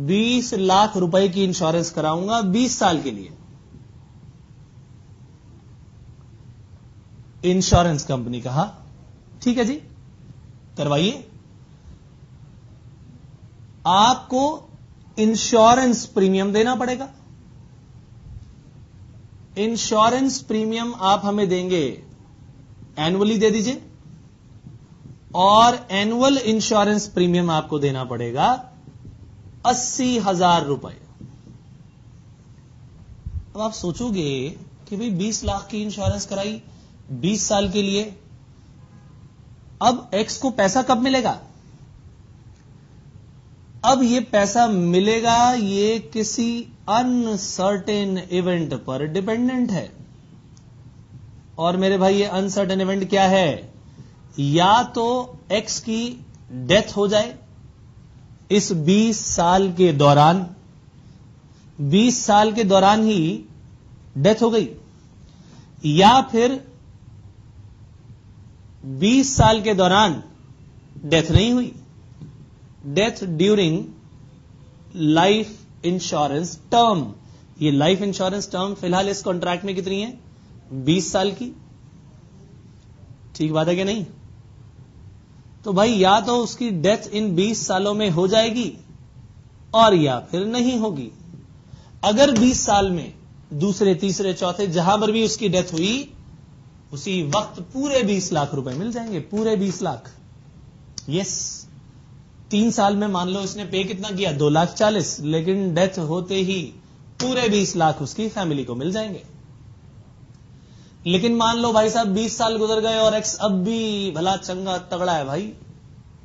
20 लाख रुपए की इंश्योरेंस कराऊंगा 20 साल के लिए। इंश्योरेंस कंपनी कहा ठीक है जी करवाइए। आपको इंश्योरेंस प्रीमियम देना पड़ेगा। इंश्योरेंस प्रीमियम आप हमें देंगे, एनुअली दे दीजिए, और एनुअल इंश्योरेंस प्रीमियम आपको देना पड़ेगा 80,000 रुपए। अब आप सोचोगे कि भाई 20 लाख की इंश्योरेंस कराई 20 साल के लिए, अब एक्स को पैसा कब मिलेगा? अब ये पैसा मिलेगा, ये किसी अनसर्टेन इवेंट पर डिपेंडेंट है। और मेरे भाई ये अनसर्टेन इवेंट क्या है? या तो एक्स की डेथ हो जाए इस 20 साल के दौरान, 20 साल के दौरान ही डेथ हो गई, या फिर 20 साल के दौरान डेथ नहीं हुई, death during life insurance term. ये लाइफ इंश्योरेंस टर्म फिलहाल इस कॉन्ट्रैक्ट में कितनी है? 20 साल की। ठीक बात है कि नहीं? तो भाई या तो उसकी डेथ इन 20 सालों में हो जाएगी और या फिर नहीं होगी। अगर 20 साल में दूसरे, तीसरे, चौथे, जहां पर भी उसकी डेथ हुई उसी वक्त पूरे 20 लाख रुपए मिल जाएंगे, पूरे 20 लाख। यस, 3 साल में मान लो इसने पे कितना किया, 2,40,000, लेकिन डेथ होते ही पूरे 20 लाख उसकी फैमिली को मिल जाएंगे। लेकिन मान लो भाई साहब 20 साल गुजर गए और एक्स अब भी भला चंगा तगड़ा है भाई,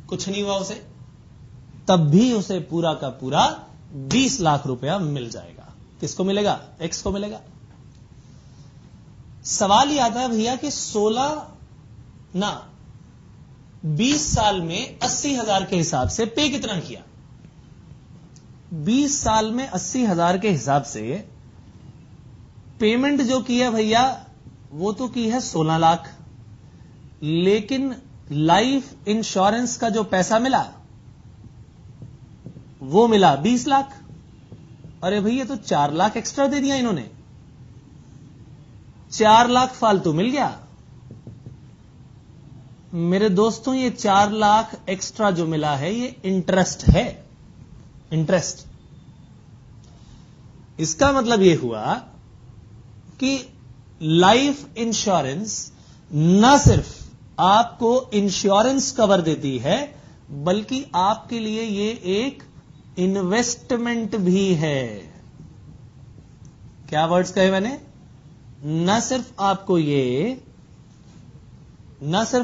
कुछ नहीं हुआ उसे, तब भी उसे पूरा का पूरा 20 लाख रुपया मिल जाएगा। किसको मिलेगा? एक्स को मिलेगा। सवाल यह आता है भैया कि 20 साल में 80,000 के हिसाब से पे कितना किया? 20 साल में 80,000 के हिसाब से पेमेंट जो की है भैया वो तो की है 16 लाख, लेकिन लाइफ इंश्योरेंस का जो पैसा मिला वो मिला 20 लाख। अरे भैया तो 4 लाख एक्स्ट्रा दे दिया इन्होंने, 4 लाख फालतू मिल गया। मेरे दोस्तों ये 4 लाख एक्स्ट्रा जो मिला है ये इंटरेस्ट है, इंटरेस्ट। इसका मतलब यह हुआ कि लाइफ इंश्योरेंस न सिर्फ आपको इंश्योरेंस कवर देती है बल्कि आपके लिए यह एक इन्वेस्टमेंट भी है। क्या वर्ड्स कहे मैंने? न सिर्फ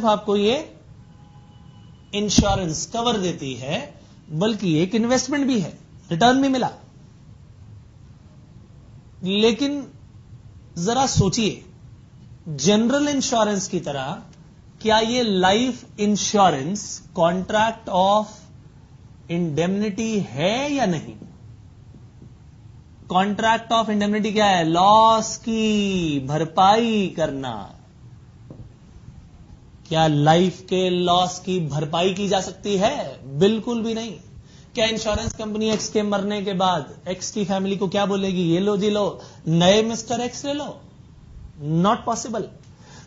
आपको ये इंश्योरेंस कवर देती है बल्कि एक इन्वेस्टमेंट भी है, रिटर्न भी मिला। लेकिन जरा सोचिए, जनरल इंश्योरेंस की तरह क्या ये life insurance contract of indemnity है या नहीं? कॉन्ट्रैक्ट ऑफ इंडेमनिटी क्या है? लॉस की भरपाई करना। क्या लाइफ के लॉस की भरपाई की जा सकती है? बिल्कुल भी नहीं। क्या इंश्योरेंस कंपनी एक्स के मरने के बाद एक्स की फैमिली को क्या बोलेगी, ये लो जी लो, नए मिस्टर एक्स ले लो? Not possible.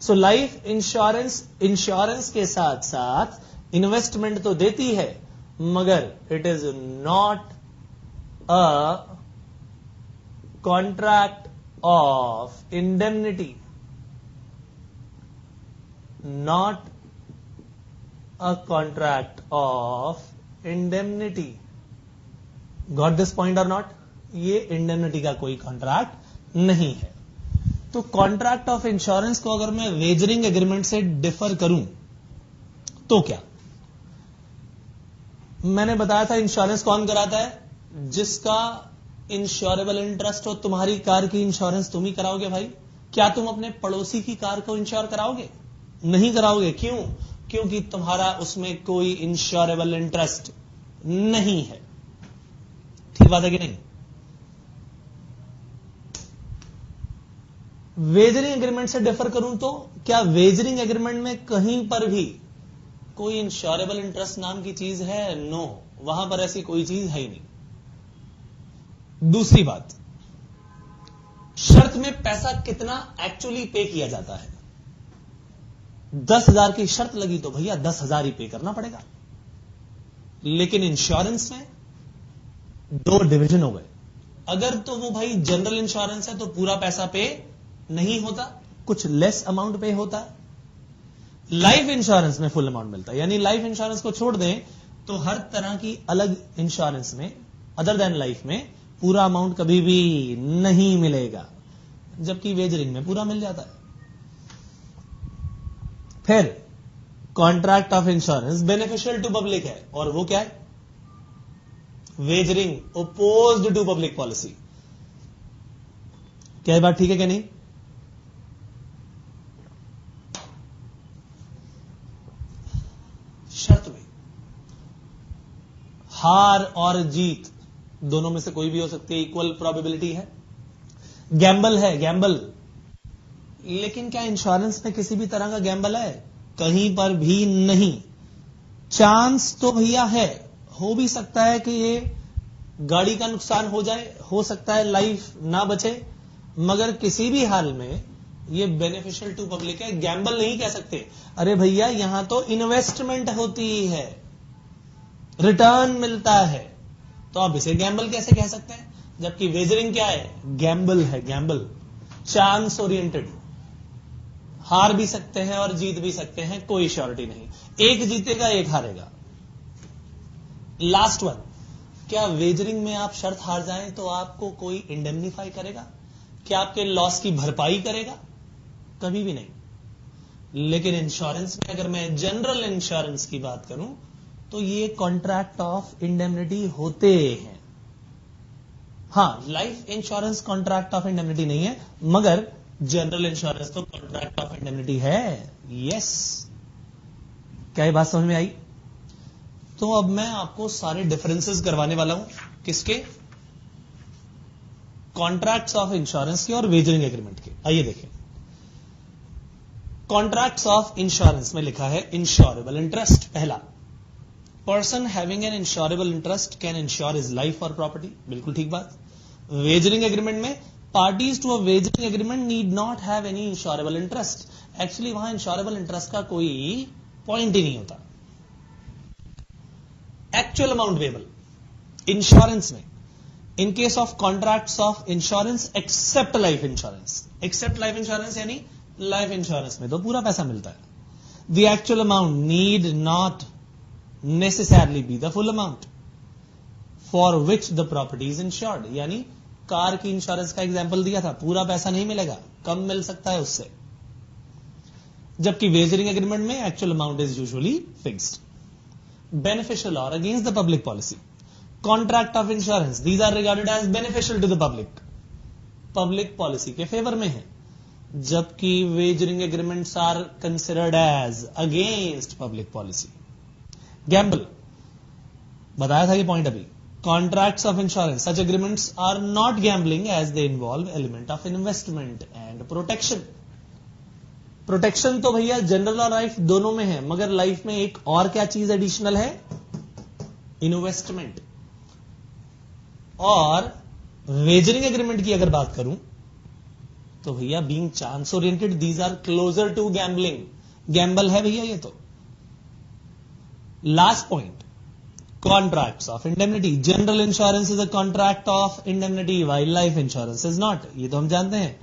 So life insurance के साथ साथ इन्वेस्टमेंट तो देती है मगर it is not a contract of indemnity, not a contract of indemnity. Got this point और नॉट? ये इंडेमनिटी का कोई कॉन्ट्रैक्ट नहीं है। तो कॉन्ट्रैक्ट ऑफ इंश्योरेंस को अगर मैं वेजरिंग एग्रीमेंट से डिफर करूं तो क्या? मैंने बताया था इंश्योरेंस कौन कराता है? जिसका इंश्योरेबल इंटरेस्ट हो। तुम्हारी कार की इंश्योरेंस तुम ही कराओगे भाई। क्या तुम अपने पड़ोसी की कार को इंश्योर कराओगे? नहीं कराओगे। क्यों? क्योंकि तुम्हारा उसमें कोई इंश्योरेबल इंटरेस्ट नहीं है। ठीक बात है कि नहीं? वेजरिंग एग्रीमेंट से डिफर करूं तो क्या वेजरिंग एग्रीमेंट में कहीं पर भी कोई इंश्योरेबल इंटरेस्ट नाम की चीज है? नो, वहां पर ऐसी कोई चीज है ही नहीं। दूसरी बात, शर्त में पैसा कितना एक्चुअली पे किया जाता है? 10,000 की शर्त लगी तो भैया 10,000 ही पे करना पड़ेगा। लेकिन इंश्योरेंस में 2 डिवीजन हो गए। अगर तो वो भाई जनरल इंश्योरेंस है तो पूरा पैसा पे नहीं होता, कुछ लेस अमाउंट पे होता है। लाइफ इंश्योरेंस में फुल अमाउंट मिलता है। यानी लाइफ इंश्योरेंस को छोड़ दें तो हर तरह की अलग इंश्योरेंस में अदर देन लाइफ में पूरा अमाउंट कभी भी नहीं मिलेगा, जबकि वेजरिंग में पूरा मिल जाता है। फिर contract of insurance beneficial to public है, और वो क्या है? Wagering opposed to public policy. क्या ये बात ठीक है कि नहीं? शर्त में हार और जीत दोनों में से कोई भी हो सकती है, इक्वल प्रोबेबिलिटी है। गैम्बल है, गैम्बल। लेकिन क्या इंश्योरेंस में किसी भी तरह का गैम्बल है? कहीं पर भी नहीं। चांस तो भैया है, हो भी सकता है कि ये गाड़ी का नुकसान हो जाए, हो सकता है लाइफ ना बचे, मगर किसी भी हाल में ये बेनिफिशियल टू पब्लिक है। गैम्बल नहीं कह सकते। अरे भैया यहां तो इन्वेस्टमेंट होती है, रिटर्न मिलता है, तो आप इसे गैम्बल कैसे कह सकते हैं? जबकि वेजरिंग क्या है? गैम्बल है, गैम्बल, चांस ओरिएंटेड। हार भी सकते हैं और जीत भी सकते हैं, कोई श्योरिटी नहीं, एक जीतेगा एक हारेगा। लास्ट वन, क्या वेजरिंग में आप शर्त हार जाएं तो आपको कोई इंडेमनीफाई करेगा? क्या आपके लॉस की भरपाई करेगा? कभी भी नहीं। लेकिन इंश्योरेंस में अगर मैं जनरल इंश्योरेंस की बात करूं तो ये कॉन्ट्रैक्ट ऑफ इंडेमनिटी होते हैं। हां, life insurance contract of indemnity नहीं है, मगर जनरल इंश्योरेंस तो कॉन्ट्रैक्ट ऑफ इंडेमनिटी है। यस, क्या ये बात समझ में आई? तो अब मैं आपको सारे डिफरेंसेस करवाने वाला हूं, किसके? कॉन्ट्रैक्ट्स ऑफ इंश्योरेंस के और वेजरिंग एग्रीमेंट के। आइए देखें। कॉन्ट्रैक्ट्स ऑफ इंश्योरेंस में लिखा है इंश्योरेबल इंटरेस्ट। पहला, person having an insurable interest can insure his life और प्रॉपर्टी। बिल्कुल ठीक बात। वेजरिंग एग्रीमेंट में parties to a wagering agreement need not have any insurable interest. Actually वहां इंश्योरेबल इंटरेस्ट का कोई पॉइंट ही नहीं होता। एक्चुअल अमाउंट पेबल इंश्योरेंस में, in case of contracts of insurance except life insurance. Except life insurance यानी life insurance में तो पूरा पैसा मिलता है। The actual amount need not necessarily be the full amount for which the property is insured. यानी car की insurance का एग्जांपल दिया था, पूरा पैसा नहीं मिलेगा, कम मिल सकता है उससे। जबकि वेजरिंग एग्रीमेंट में actual amount is usually fixed. Beneficial और against the public policy. Contract of insurance, these are regarded as beneficial to the public, public policy के फेवर में है। जबकि wagering agreements are considered as against public policy. Gamble, बताया था ये point अभी। Contracts of insurance, such agreements are not gambling as they involve element of investment and protection. Protection तो भैया जनरल और लाइफ दोनों में है, मगर लाइफ में एक और क्या चीज एडिशनल है? इन्वेस्टमेंट। और वेजरिंग एग्रीमेंट की अगर बात करूं तो भैया being chance oriented, these are closer to gambling. Gamble है भैया ये तो। Last point, contracts of indemnity. General insurance is a contract of indemnity while life insurance is not, ये तो हम जानते हैं।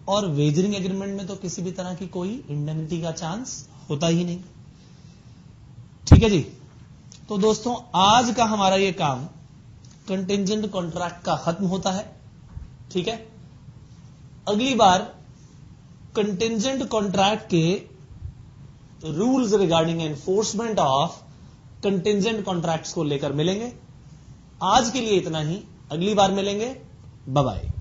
और वेजरिंग एग्रीमेंट में तो किसी भी तरह की कोई इंडेमनिटी का चांस होता ही नहीं। ठीक है जी। तो दोस्तों, आज का हमारा ये काम कंटिंजेंट कॉन्ट्रैक्ट का खत्म होता है। ठीक है, अगली बार कंटिंजेंट कॉन्ट्रैक्ट के rules regarding enforcement of contingent contracts को लेकर मिलेंगे। आज के लिए इतना ही, अगली बार मिलेंगे। Bye bye.